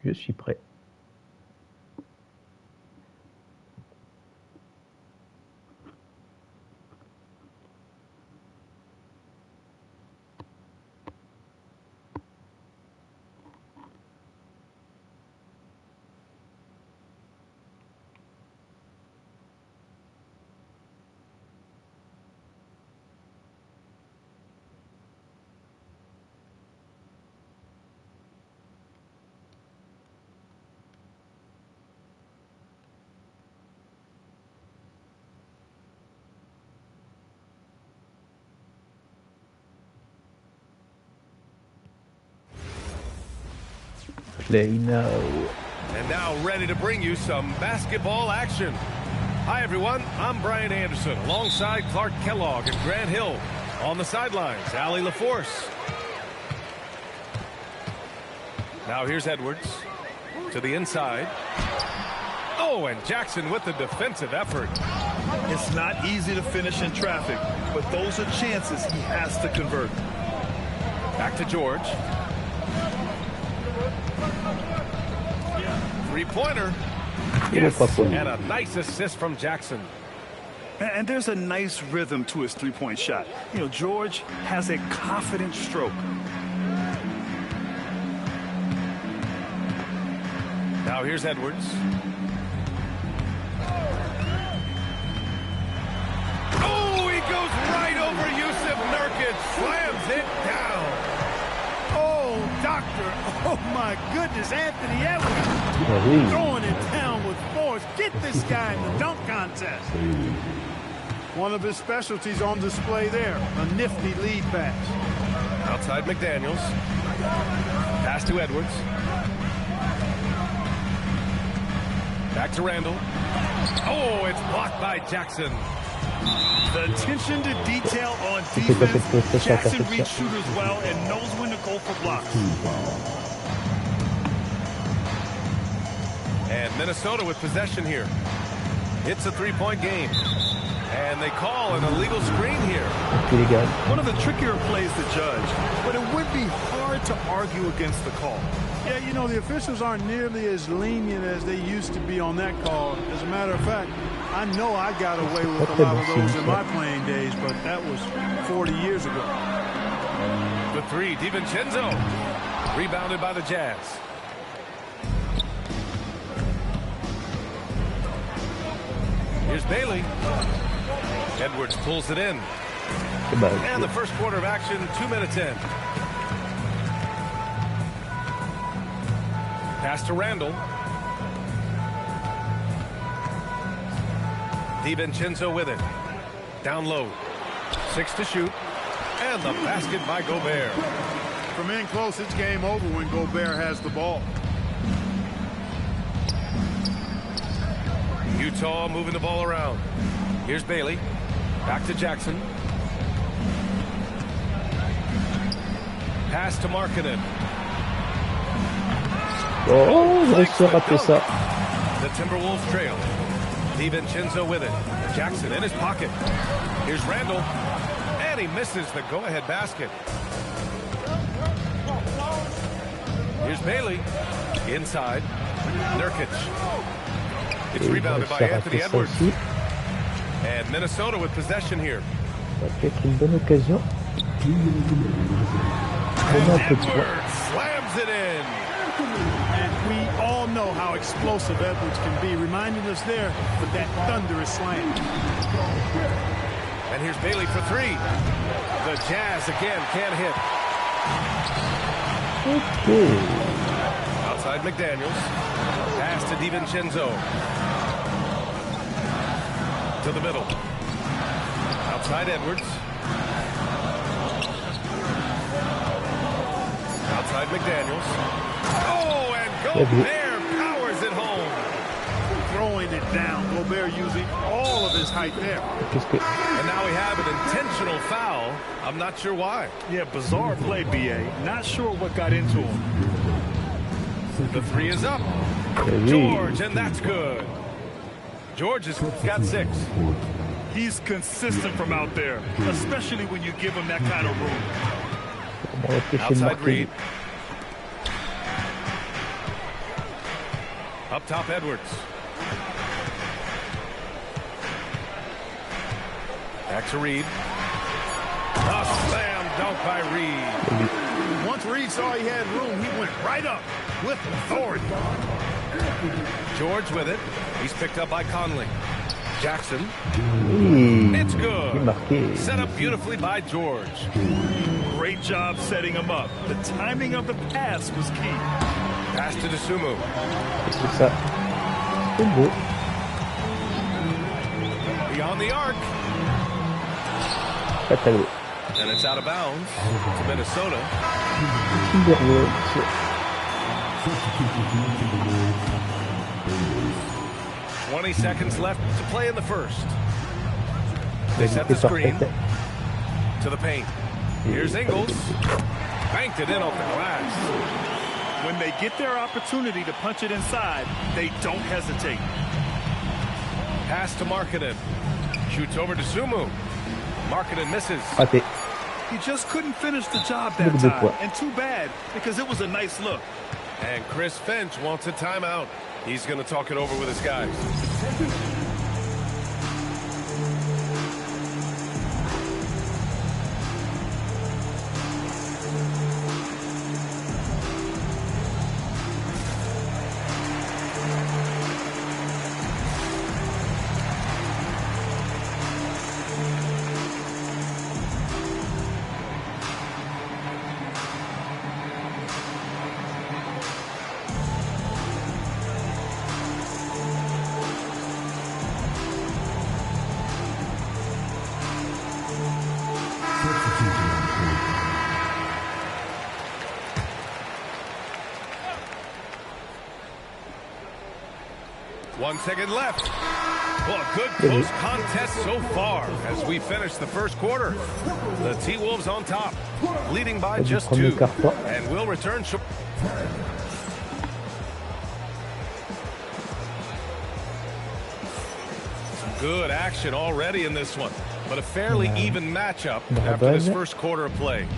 Speaker 6: Je suis prêt. Play now.
Speaker 11: And now ready to bring you some basketball action. Hi everyone, I'm Brian Anderson alongside Clark Kellogg and Grant Hill. On the sidelines, Allie LaForce. Now here's Edwards to the inside. Oh, and Jackson with the defensive effort.
Speaker 12: It's not easy to finish in traffic, but those are chances he has to convert.
Speaker 11: Back to George. Three-pointer. Yes, and a nice assist from Jackson.
Speaker 12: And there's a nice rhythm to his three-point shot. You know, George has a confident stroke.
Speaker 11: Now here's Edwards. Oh, he goes right over Yusuf Nurkic. Slams it down.
Speaker 15: Oh, doctor. Oh, my goodness. Anthony Edwards throwing it down with force. Get this guy in the dunk contest. One of his specialties on display there. A nifty lead pass.
Speaker 11: Outside McDaniels. Pass to Edwards. Back to Randall. Oh, it's blocked by Jackson.
Speaker 12: The attention to detail on defense. Jackson reads shooters well and knows when to go for blocks.
Speaker 11: And Minnesota with possession here. It's a three-point game. And they call an illegal screen here.
Speaker 12: One of the trickier plays to judge, but it would be hard to argue against the call.
Speaker 15: Yeah, you know, the officials aren't nearly as lenient as they used to be on that call. As a matter of fact, I know I got away with a lot of those in my playing days, but that was 40 years ago.
Speaker 11: The three, DiVincenzo. Rebounded by the Jazz. Here's Bailey. Edwards pulls it in. And the first quarter of action, 2 minutes in. Pass to Randall. DiVincenzo with it. Down low. 6 to shoot. And the basket by Gobert.
Speaker 15: From in close, it's game over when Gobert has the ball.
Speaker 11: Utah moving the ball around. Here's Bailey. Back to Jackson. Pass to Markkanen.
Speaker 6: Oh, j'ai réussi à rater ça.
Speaker 11: The Timberwolves trail. DiVincenzo with it. Jackson in his pocket. Here's Randall. And he misses the go-ahead basket. Here's Bailey. Inside. Nurkic. It's rebounded by Anthony Edwards. And Minnesota with possession here.
Speaker 6: Ça peut être une bonne occasion.
Speaker 11: Edwards slams it in.
Speaker 15: And we all know how explosive Edwards can be, reminding us there with that thunderous slam.
Speaker 11: And here's Bailey for three. The Jazz again can't hit.
Speaker 6: Okay.
Speaker 11: Outside McDaniels. Pass to DiVincenzo. To the middle. Outside Edwards. Outside McDaniels. Oh, and Gobert powers it home.
Speaker 15: Throwing it down. Gobert using all of his height there.
Speaker 11: And now we have an intentional foul. I'm not sure why.
Speaker 12: Yeah, bizarre play, B.A. Not sure what got into him.
Speaker 11: The three is up. George, and that's good. George has got 6.
Speaker 12: He's consistent from out there, especially when you give him that kind of room.
Speaker 11: Outside Reed. Up top, Edwards. Back to Reed. A slam dunk by Reed.
Speaker 15: Once Reed saw he had room, he went right up with authority.
Speaker 11: George with it. He's picked up by Conley. Jackson. It's good. Set up beautifully by George.
Speaker 12: Great job setting him up. The timing of the pass was key.
Speaker 11: Pass to Dosunmu. Beyond the arc. And it's out of bounds to Minnesota. 20 seconds left to play in the first. They set the screen to the paint. Here's Ingles. Banked it in off the glass.
Speaker 12: When they get their opportunity to punch it inside, they don't hesitate.
Speaker 11: Pass to Markkanen. Shoots over to Sumu. Markkanen misses.
Speaker 12: He just couldn't finish the job that time. And too bad, because it was a nice look.
Speaker 11: And Chris Finch wants a timeout. He's going to talk it over with his guys. One second left. Well, a good close contest so far as we finish the first quarter. The T-Wolves on top, leading by just 2. And we'll return short. Some good action already in this one, but a fairly even matchup after this first quarter of play.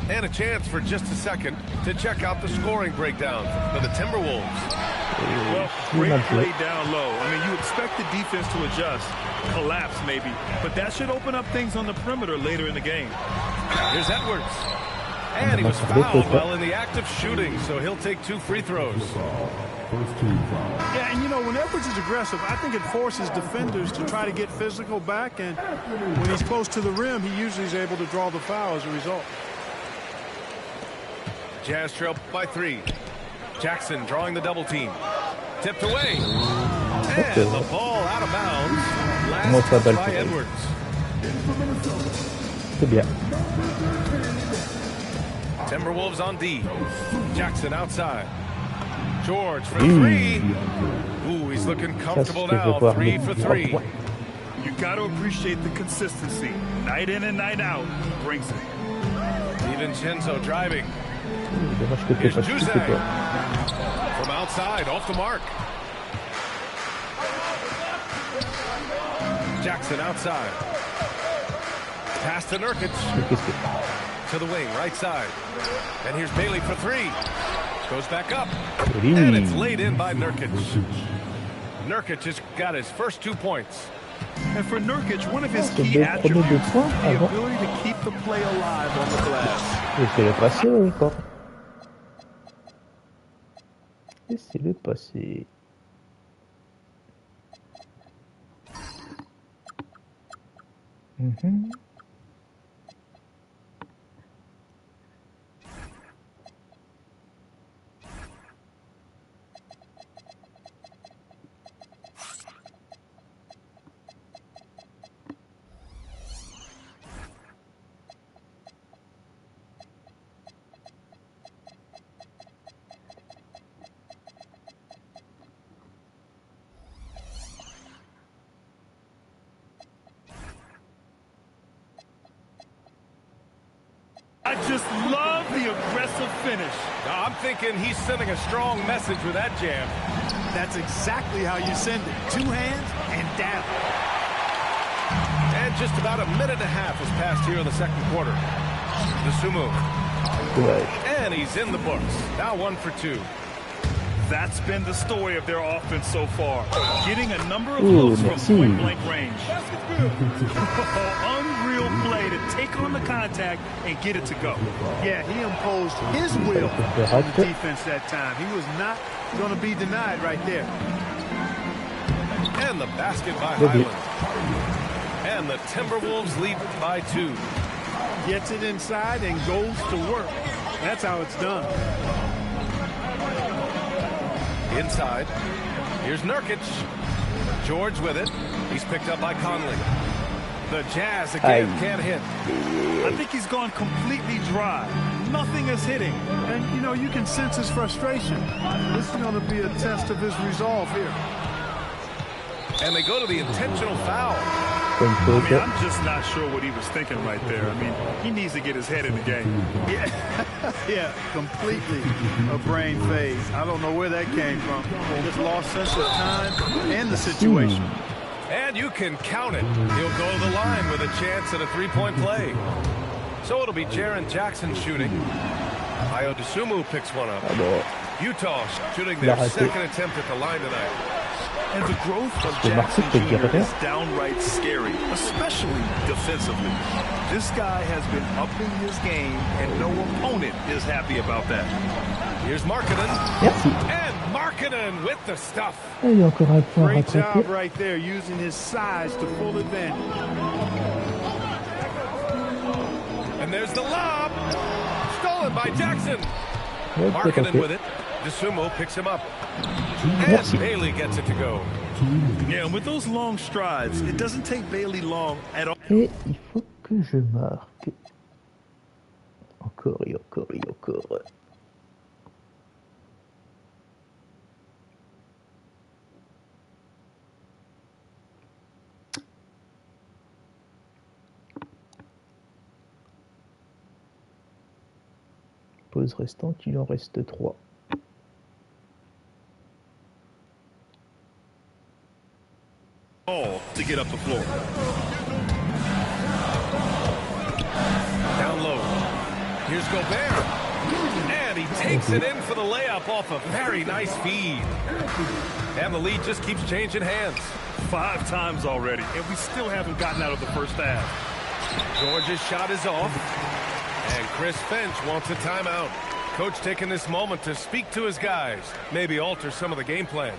Speaker 11: And a chance for just a second to check out the scoring breakdown for the Timberwolves.
Speaker 12: Well, great play down low. I mean, you expect the defense to adjust, collapse maybe, but that should open up things on the perimeter later in the game.
Speaker 11: Here's Edwards. And he was fouled while in the act of shooting, so he'll take 2 free throws.
Speaker 15: Yeah, and you know, when Edwards is aggressive, I think it forces defenders to try to get physical back, and when he's close to the rim, he usually is able to draw the foul as a result.
Speaker 11: Jazz trail by 3. Jackson drawing the double team. Tipped away. And the ball out of bounds. Last by Edwards. Timberwolves on D. Jackson outside. George for 3. Ooh, he's looking comfortable now. 3 for 3.
Speaker 12: You got to appreciate the consistency. Night in and night out, he brings it.
Speaker 11: DiVincenzo driving. Here's Juzang. From outside, off the mark. Jackson outside. Pass to Nurkic. To the wing, right side. And here's Bailey for 3. Goes back up. And it's laid in by Nurkic. Nurkic has got his first 2 points.
Speaker 12: And for Nurkic, one of his key attributes is the ability to keep the play alive on the glass.
Speaker 6: Laissez-le passer encore. Laissez-le passer.
Speaker 12: I just love the aggressive finish.
Speaker 11: I'm thinking he's sending a strong message with that jam.
Speaker 15: That's exactly how you send it. 2 hands and down.
Speaker 11: And just about a minute and a half has passed here in the second quarter. The Sumu. And he's in the books. Now 1 for 2.
Speaker 12: That's been the story of their offense so far. Getting a number of looks from point-blank range. Unreal play to take on the contact and get it to go.
Speaker 15: Yeah, he imposed his will on the defense that time. He was not going to be denied right there.
Speaker 11: And the basket by Highland. And the Timberwolves lead by 2.
Speaker 15: Gets it inside and goes to work. That's how it's done.
Speaker 11: Inside. Here's Nurkic. George with it. He's picked up by Conley. The Jazz again can't hit.
Speaker 12: I think he's gone completely dry.
Speaker 15: nothing is hitting. And, you know, you can sense his frustration. This is going to be a test of his resolve here.
Speaker 11: And they go to the intentional foul.
Speaker 12: I mean, I'm just not sure what he was thinking right there. I mean, he needs to get his head in the game.
Speaker 15: Yeah, completely a brain phase. I don't know where that came from. Just lost sense of time and the situation.
Speaker 11: And you can count it. He'll go to the line with a chance at a three-point play. So it'll be Jaren Jackson shooting. Ayo Dosunmu picks one up. Utah shooting their second attempt at the line tonight.
Speaker 12: And the growth of Jackson Jr. is downright scary, especially defensively. This guy has been upping his game, and no opponent is happy about that.
Speaker 11: Here's Markkanen.
Speaker 6: Merci.
Speaker 11: And Markkanen with the stuff.
Speaker 6: Et il y a encore un point
Speaker 15: Great
Speaker 6: rattrapé.
Speaker 15: job right there, using his size to full advantage.
Speaker 11: And there's the lob. Stolen by Jackson.
Speaker 6: Ouais,
Speaker 11: Markkanen with it. Dosunmu picks him up. And Bailey gets it to go.
Speaker 12: Yeah, and with those long strides, it doesn't take Bailey long at all.
Speaker 6: Et il faut que je marque. Encore et encore et encore. Pause restante, il en reste 3.
Speaker 12: All to get up the floor.
Speaker 11: Down low. Here's Gobert. And he takes it in for the layup off a very nice feed. And the lead just keeps changing hands.
Speaker 12: 5 times already, and we still haven't gotten out of the first half.
Speaker 11: George's shot is off. And Chris Finch wants a timeout. Coach taking this moment to speak to his guys. Maybe alter some of the game plan.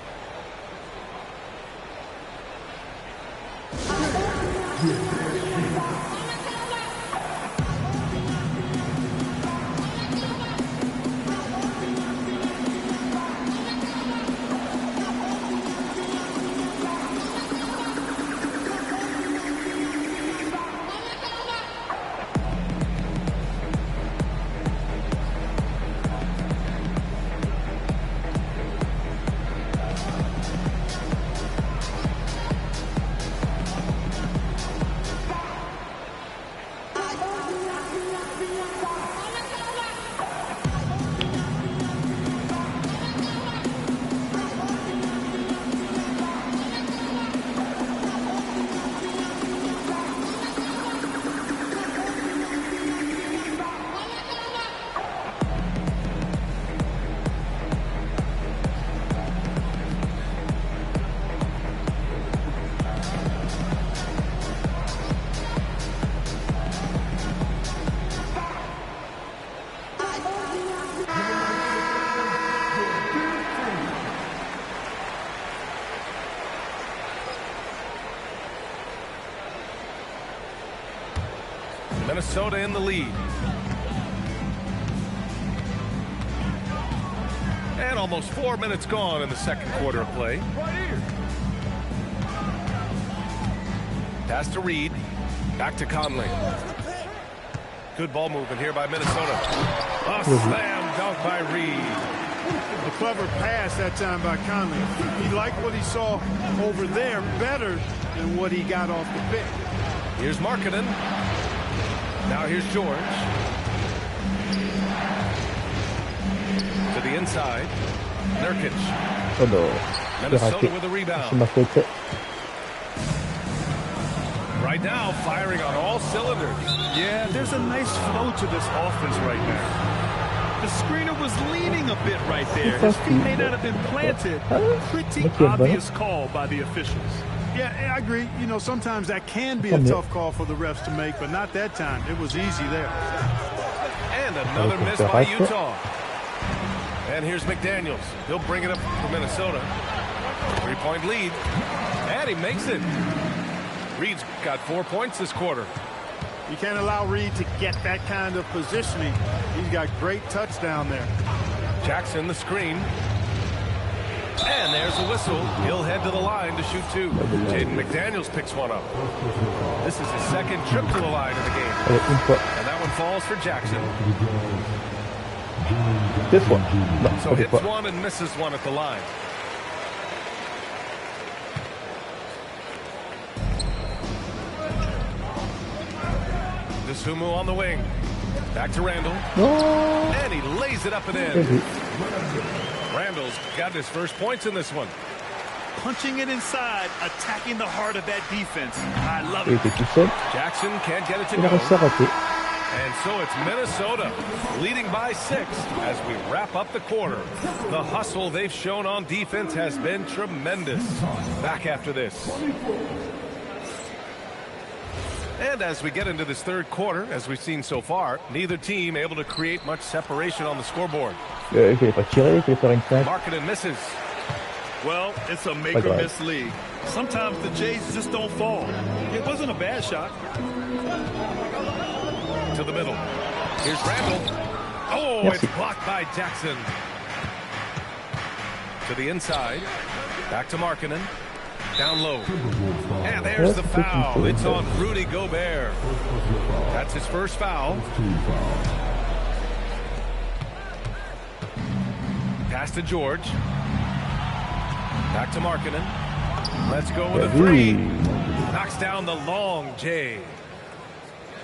Speaker 11: Minnesota in the lead. And almost 4 minutes gone in the second quarter of play. Pass to Reed. Back to Conley. Good ball movement here by Minnesota. A slam dunk by Reed.
Speaker 15: A clever pass that time by Conley. He liked what he saw over there better than what he got off the pick.
Speaker 11: Here's Markkanen. Now here's George. To the inside. Nurkic.
Speaker 6: Oh no.
Speaker 11: Minnesota with a rebound.
Speaker 6: C'est ma faute.
Speaker 11: Right now, firing on all cylinders.
Speaker 12: Yeah, there's a nice flow to this offense right now. The screener was leaning a bit right there. His feet may not have been planted. Pretty obvious call by the officials.
Speaker 15: Yeah, I agree. You know, sometimes that can be a tough call for the refs to make, but not that time. It was easy there.
Speaker 11: And another miss by Utah. And here's McDaniels. He'll bring it up for Minnesota. 3-point lead. And he makes it. Reed's got 4 points this quarter.
Speaker 15: You can't allow Reed to get that kind of positioning. He's got great touch down there.
Speaker 11: Jackson, the screen. And there's a whistle. He'll head to the line to shoot 2. Jaden McDaniels picks one up. This is his second trip to the line in the game. And that one falls for Jackson.
Speaker 6: This one.
Speaker 11: So hits one and misses one at the line. Sumu on the wing. Back to Randall. And he lays it up and in. Randall's got his first points in this one.
Speaker 12: Punching it inside, attacking the heart of that defense. I love it.
Speaker 11: Jackson can't get it to go. And so it's Minnesota leading by 6 as we wrap up the quarter. The hustle they've shown on defense has been tremendous. Back after this. And as we get into this third quarter, as we've seen so far, neither team able to create much separation on the scoreboard. Markkanen misses.
Speaker 12: Well, it's a make or miss league. Sometimes the Jays just don't fall. It wasn't a bad shot.
Speaker 11: To the middle. Here's Randall. Oh, it's blocked by Jackson. To the inside. Back to Markkanen. Down low. And there's the foul. It's on Rudy Gobert. That's his first foul. Pass to George. Back to Markkanen. Let's go with a 3. Knocks down the long J.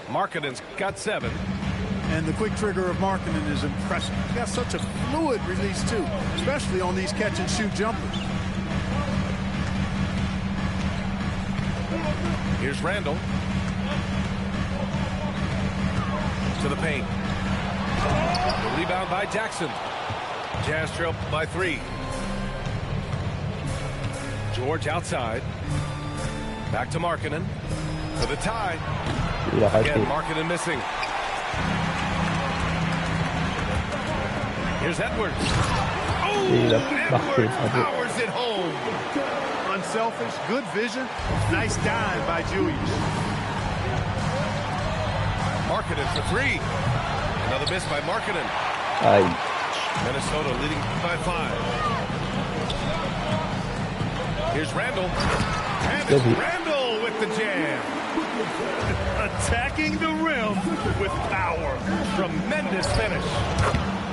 Speaker 11: Markkanen's got 7.
Speaker 15: And the quick trigger of Markkanen is impressive. He's got such a fluid release, too, especially on these catch-and-shoot jumpers.
Speaker 11: Here's Randall. To the paint. The rebound by Jackson. Jazz trail by 3. George outside. Back to Markkanen. For the tie. Again, Markkanen missing. Here's Edwards. Oh, Edwards powers it home.
Speaker 15: Unselfish, good vision. Nice dive by Julius.
Speaker 11: Markkanen for 3. Another miss by Markkanen. Minnesota leading by 5. Here's Randall. And it's Randall with the jam.
Speaker 12: Attacking the rim with power.
Speaker 11: Tremendous finish.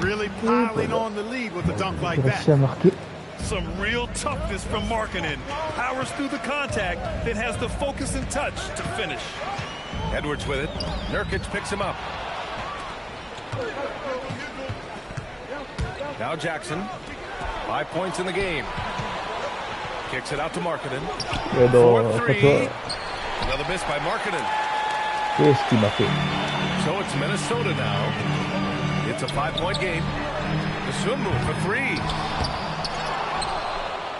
Speaker 15: Really piling on the lead with a dunk like that.
Speaker 12: Some real toughness from Markkanen. Powers through the contact, then has the focus and touch to finish.
Speaker 11: Edwards with it. Nurkic picks him up. Now Jackson. 5 points in the game. Kicks it out to Markkanen. 4-3. Another miss by Markkanen. So it's Minnesota now. It's a 5-point game. Sumu for 3.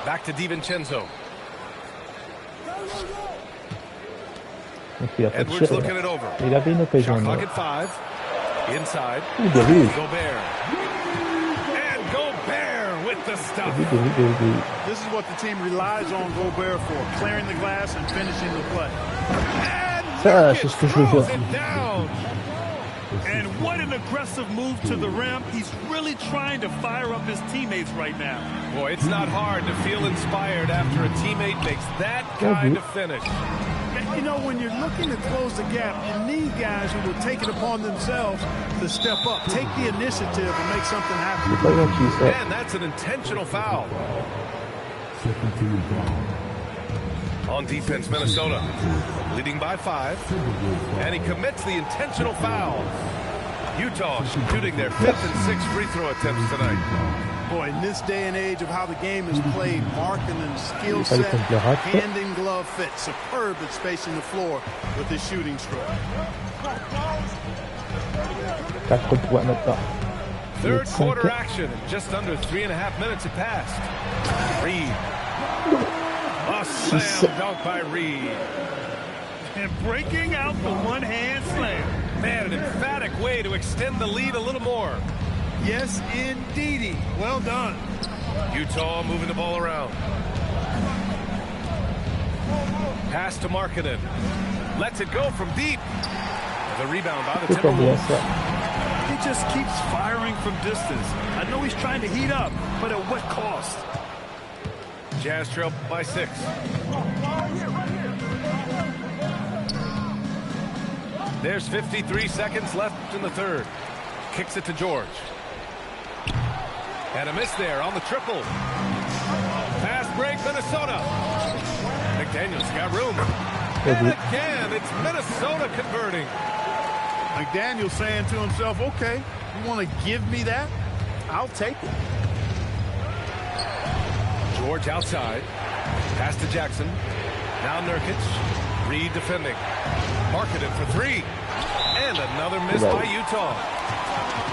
Speaker 11: Back to DiVincenzo. Edwards looking it over. Shot clock at 5. Inside. Gobert. And Gobert with the stuff.
Speaker 15: This is what the team relies on Gobert for. Clearing the glass and finishing the play.
Speaker 11: And Nurkic throws it down.
Speaker 12: And what an aggressive move to the rim. He's really trying to fire up his teammates right now.
Speaker 11: Boy, it's not hard to feel inspired after a teammate makes that kind of finish.
Speaker 15: You know, when you're looking to close the gap, you need guys who will take it upon themselves to step up, take the initiative, and make something happen.
Speaker 11: And that's an intentional foul. On defense, Minnesota leading by 5. And he commits the intentional foul. Utah shooting their 5th and 6th free throw attempts tonight.
Speaker 15: Boy, in this day and age of how the game is played, Markkanen's skill set, hand in glove fit, superb at spacing the floor with his shooting stroke.
Speaker 11: Third quarter action. Just under 3.5 minutes have passed. Reed. A slam dunk by Reed.
Speaker 12: And breaking out the one-hand slam.
Speaker 11: Man, an emphatic way to extend the lead a little more.
Speaker 15: Yes, indeedy. Well done.
Speaker 11: Utah moving the ball around. Pass to Markkanen. Lets it go from deep. The rebound by the Timberwolves.
Speaker 12: He just keeps firing from distance. I know he's trying to heat up, but at what cost?
Speaker 11: Jazz trail by 6. There's 53 seconds left in the third. Kicks it to George. And a miss there on the triple. Fast break, Minnesota. McDaniel's got room. And again, it's Minnesota converting.
Speaker 15: McDaniel's saying to himself, okay, you want to give me that? I'll take it.
Speaker 11: George outside. Pass to Jackson. Now Nurkic. Reed defending. Marketed for 3. And another miss by Utah.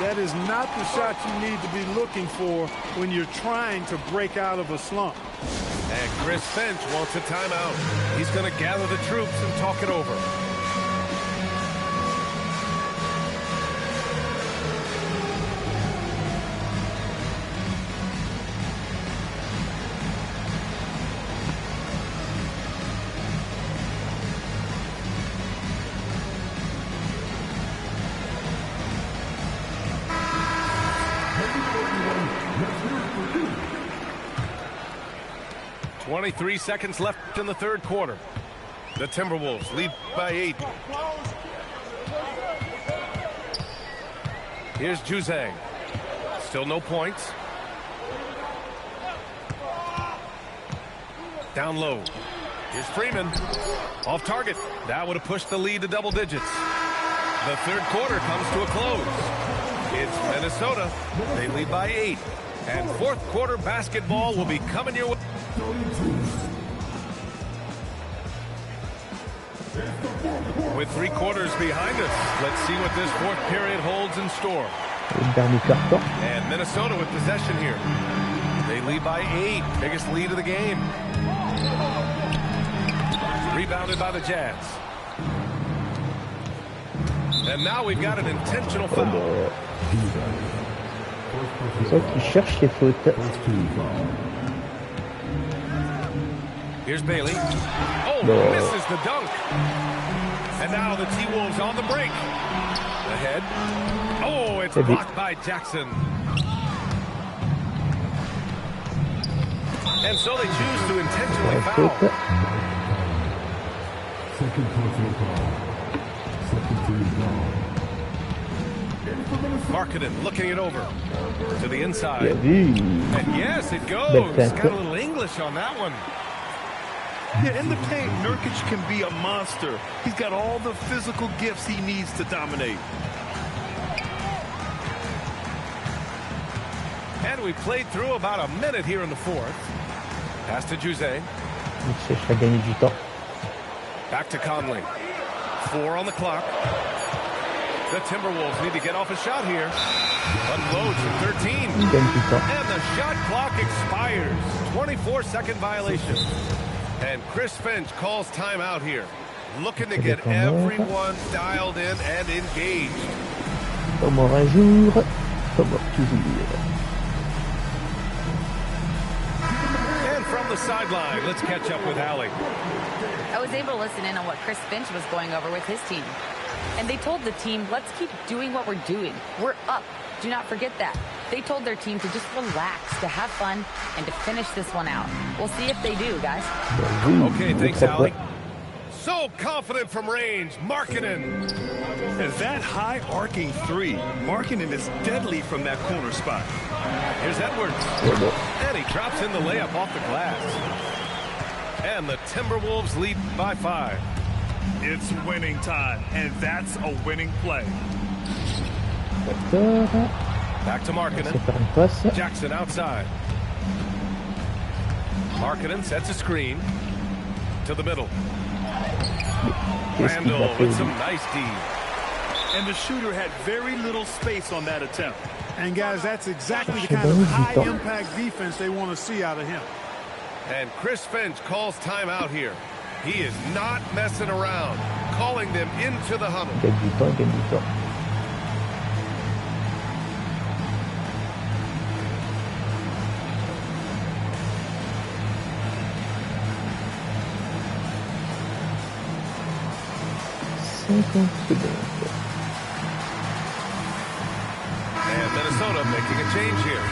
Speaker 15: That is not the shot you need to be looking for when you're trying to break out of a slump.
Speaker 11: And Chris Finch wants a timeout. He's going to gather the troops and talk it over. Three seconds left in the third quarter. The Timberwolves lead by 8. Here's Juzang. Still no points. Down low. Here's Freeman. Off target. That would have pushed the lead to double digits. The third quarter comes to a close. It's Minnesota. They lead by 8. And fourth quarter basketball will be coming your way. With 3 quarters behind us, let's see what this fourth period holds in store. And Minnesota with possession here. They lead by 8, biggest lead of the game. Rebounded by the Jazz. And now we've got an intentional foul.
Speaker 6: C'est qui cherche les fautes.
Speaker 11: Here's Bailey. Oh, misses the dunk. And now the T-Wolves on the break. Ahead. Oh, it's blocked by Jackson. And so they choose to intentionally foul.
Speaker 9: Second personal foul. Second team foul.
Speaker 11: Marketing looking it over to the inside. And yes, it goes. Got a little English on that one.
Speaker 12: Yeah, in the paint, Nurkic can be a monster. He's got all the physical gifts he needs to dominate.
Speaker 11: And we played through about a minute here in the fourth. Pass to Juzang. Back to Conley. 4 on the clock. The Timberwolves need to get off a shot here. Unloads from 13. And the shot clock expires. 24-second violation. And Chris Finch calls timeout here. Looking to get everyone dialed in and engaged.
Speaker 6: Comme un jour, comme toujours.
Speaker 11: And from the sideline, let's catch up with Allie.
Speaker 14: I was able to listen in on what Chris Finch was going over with his team. And they told the team, let's keep doing what we're doing. We're up. Do not forget that. They told their team to just relax, to have fun, and to finish this one out. We'll see if they do, guys.
Speaker 11: Okay, thanks, Allie. So confident from range, Markkanen.
Speaker 12: And that high arcing 3. Markkanen is deadly from that corner spot.
Speaker 11: Here's Edwards. And he drops in the layup off the glass. And the Timberwolves lead by 5.
Speaker 12: It's winning time, and that's a winning play.
Speaker 11: Back to Markkanen. Jackson outside. Markkanen sets a screen to the middle. Randall with some nice D.
Speaker 12: And the shooter had very little space on that attempt.
Speaker 15: And guys, that's exactly the kind of high-impact defense they want to see out of him.
Speaker 11: And Chris Finch calls timeout here. He is not messing around, calling them into the huddle. And Minnesota making a change here.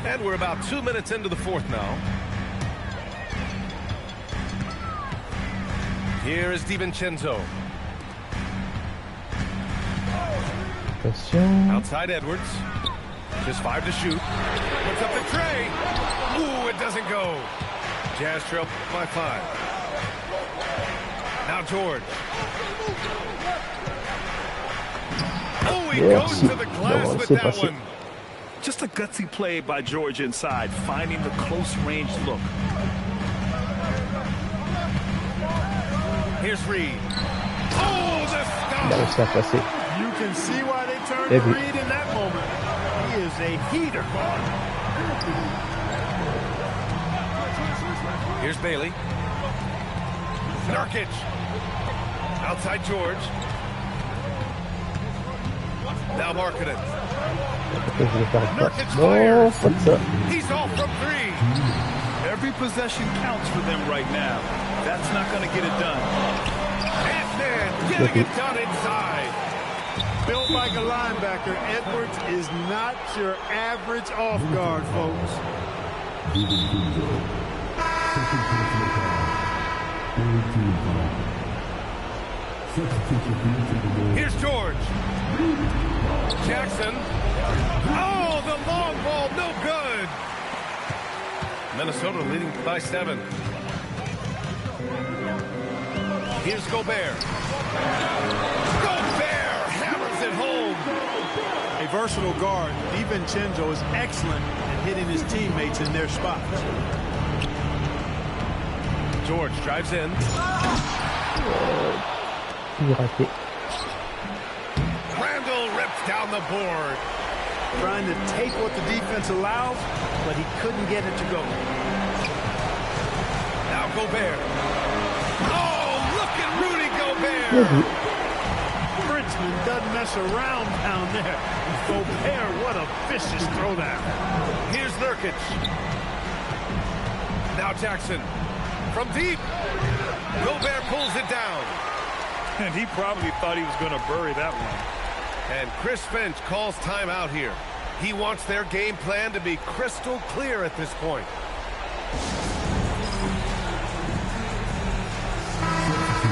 Speaker 11: And we're about 2 minutes into the fourth now. Here is DiVincenzo. Outside Edwards. Just 5 to shoot. Puts up the tray. Ooh, it doesn't go. Jazz trail by 5. Now George. Oh, he goes to the glass with that one.
Speaker 12: Just a gutsy play by George inside, finding the close range look.
Speaker 11: Here's Reed. Oh, the stop.
Speaker 15: You can see why they turned to Reed in that moment. He is a heater.
Speaker 11: Here's Bailey. Nurkic. Outside George. Now Markkanen. Nurkic fires. He's off from 3.
Speaker 12: Every possession counts for them right now. That's not going to get it done.
Speaker 11: Ant-Man getting it done inside.
Speaker 15: Built like a linebacker, Edwards is not your average off guard, folks.
Speaker 11: Here's George. Jackson. Oh, the long ball, no good. Minnesota leading by 7. Here's Gobert. Gobert hammers it home.
Speaker 15: A versatile guard, DiVincenzo is excellent at hitting his teammates in their spots.
Speaker 11: George drives in. Randall rips down the board.
Speaker 15: Trying to take what the defense allows, but he couldn't get it to go.
Speaker 11: Now Gobert. Oh, look at Rudy Gobert.
Speaker 15: Bridgman doesn't mess around down there. Gobert, what a vicious throwdown.
Speaker 11: Here's Nurkic. Now Jackson. From deep. Gobert pulls it down.
Speaker 12: And he probably thought he was going to bury that one.
Speaker 11: And Chris Finch calls timeout here. He wants their game plan to be crystal clear at this point.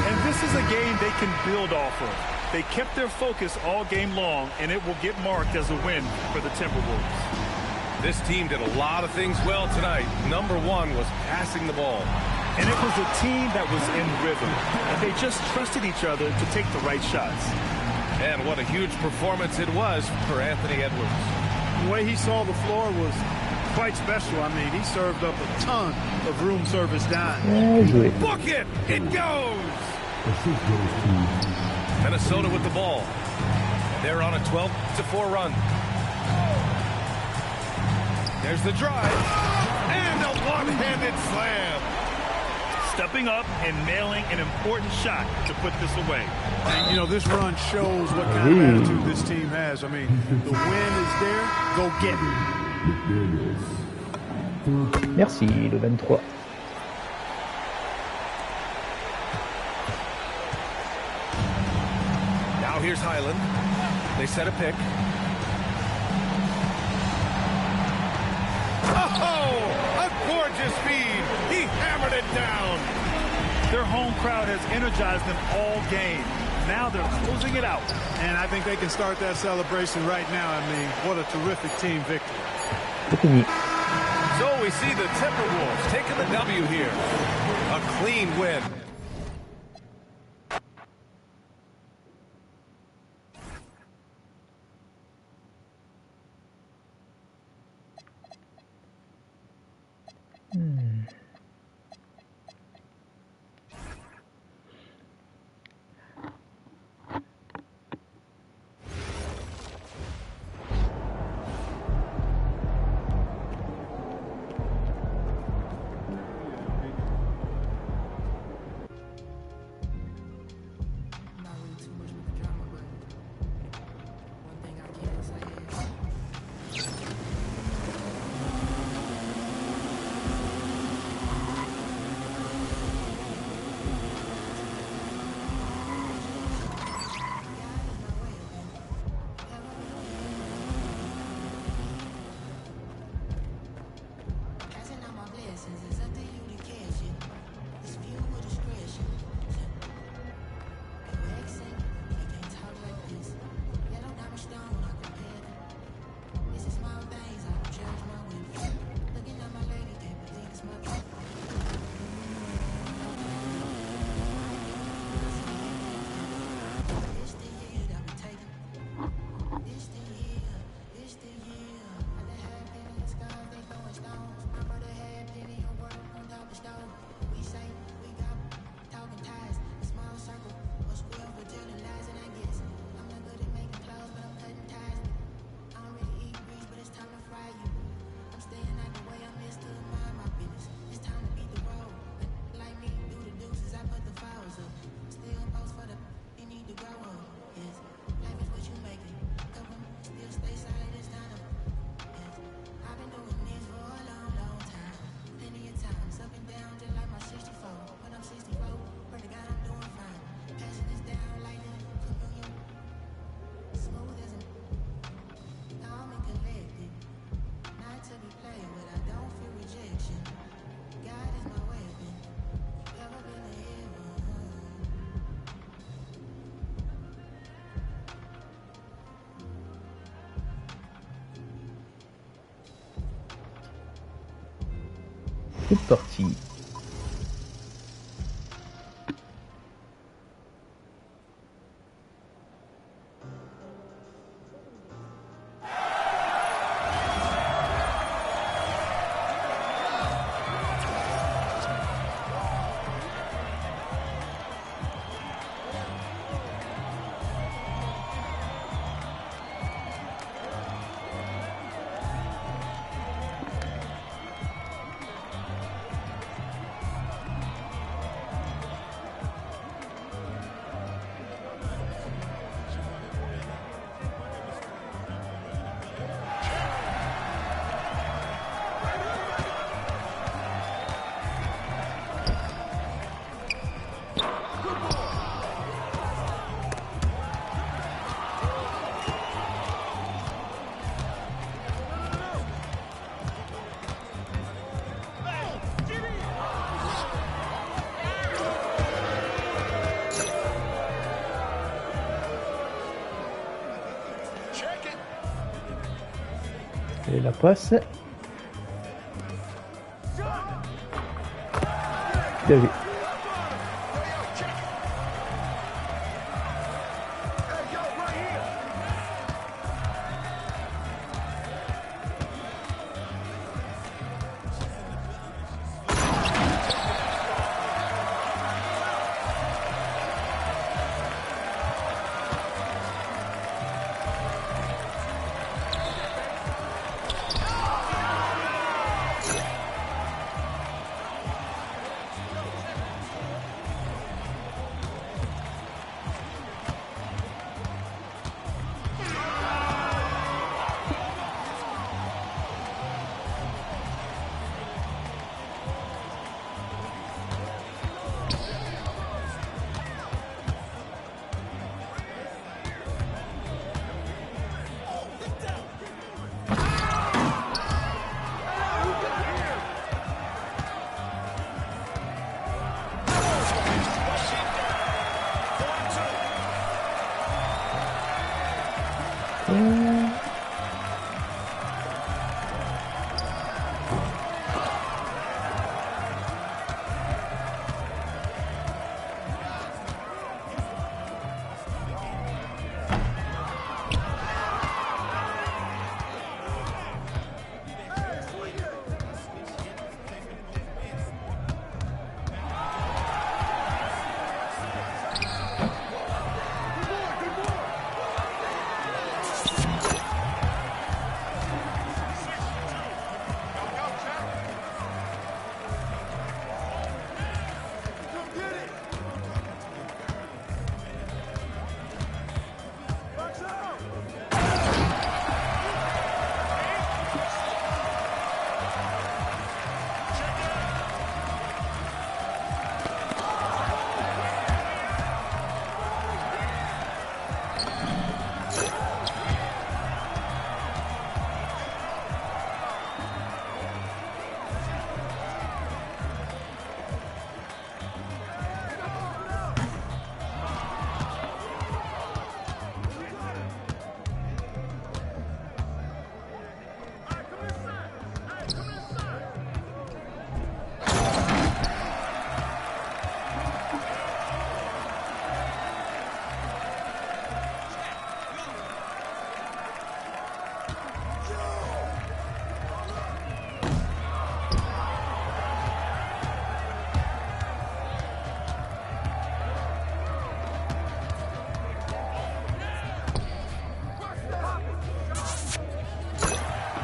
Speaker 12: And this is a game they can build off of. They kept their focus all game long, and it will get marked as a win for the Timberwolves.
Speaker 11: This team did a lot of things well tonight. Number 1 was passing the ball.
Speaker 12: And it was a team that was in rhythm. And they just trusted each other to take the right shots.
Speaker 11: And what a huge performance it was for Anthony Edwards.
Speaker 15: The way he saw the floor was quite special. I mean, he served up a ton of room service dimes.
Speaker 11: Book it! It goes! Minnesota with the ball. They're on a 12-4 run. There's the drive. And a one-handed slam.
Speaker 12: Stepping up and nailing an important shot to put this away.
Speaker 15: And, you know, this run shows what kind of attitude this team has. I mean, the win is there. Go get it.
Speaker 6: Merci, le 23.
Speaker 11: Now here's Highland. They set a pick. Oh, a gorgeous feed. He hammered it down.
Speaker 12: Their home crowd has energized them all game. Now they're closing it out.
Speaker 15: And I think they can start that celebration right now. I mean, what a terrific team victory.
Speaker 11: So we see the Timberwolves taking the W here. A clean win.
Speaker 6: C'est parti. Et la passe. Bien vu.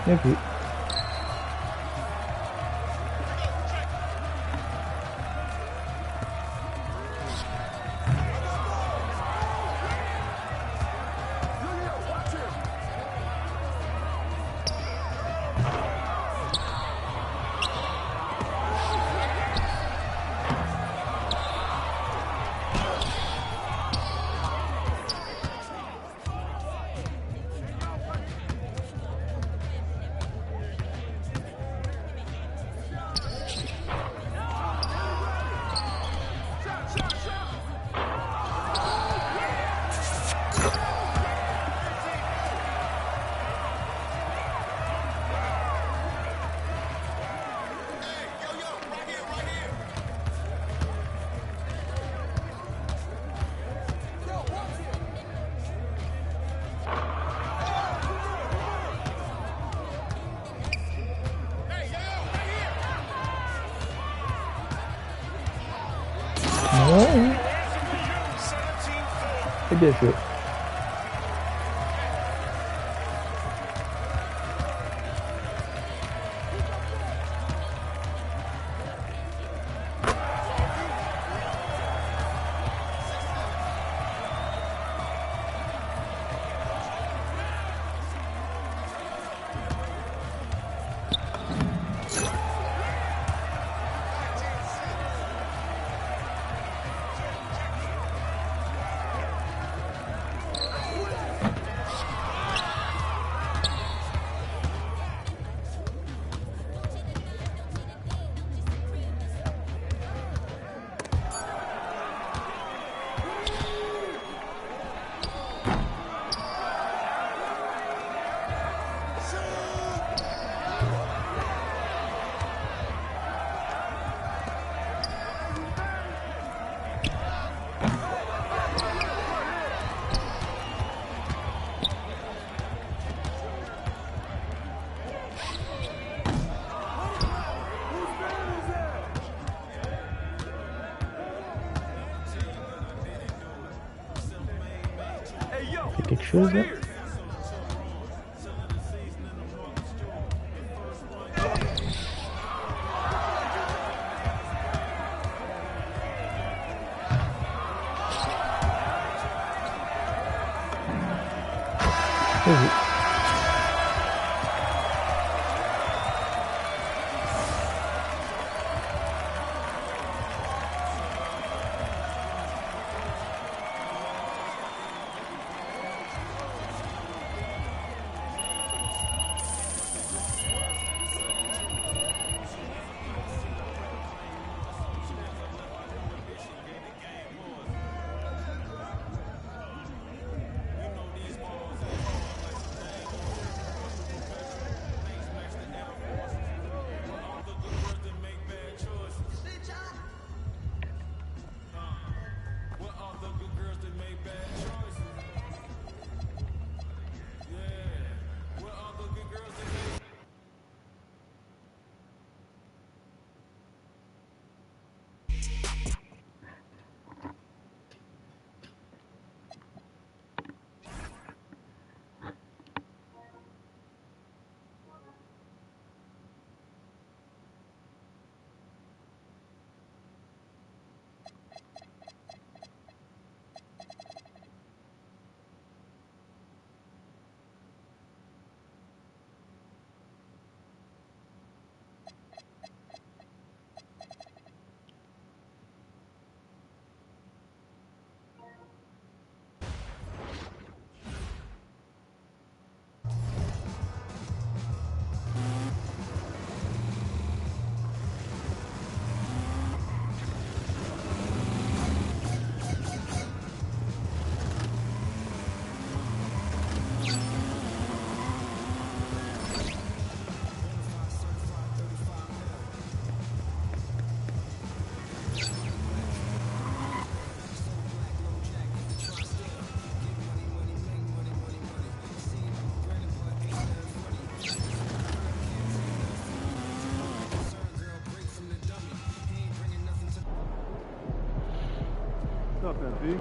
Speaker 6: Bien vu. Ouais. C'est bien joué. Quelque chose là. Vas-y.
Speaker 8: What's up, MP?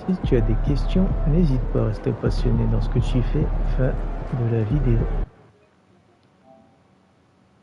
Speaker 6: Si tu as des questions, n'hésite pas à rester passionné dans ce que tu fais, fin de la vidéo.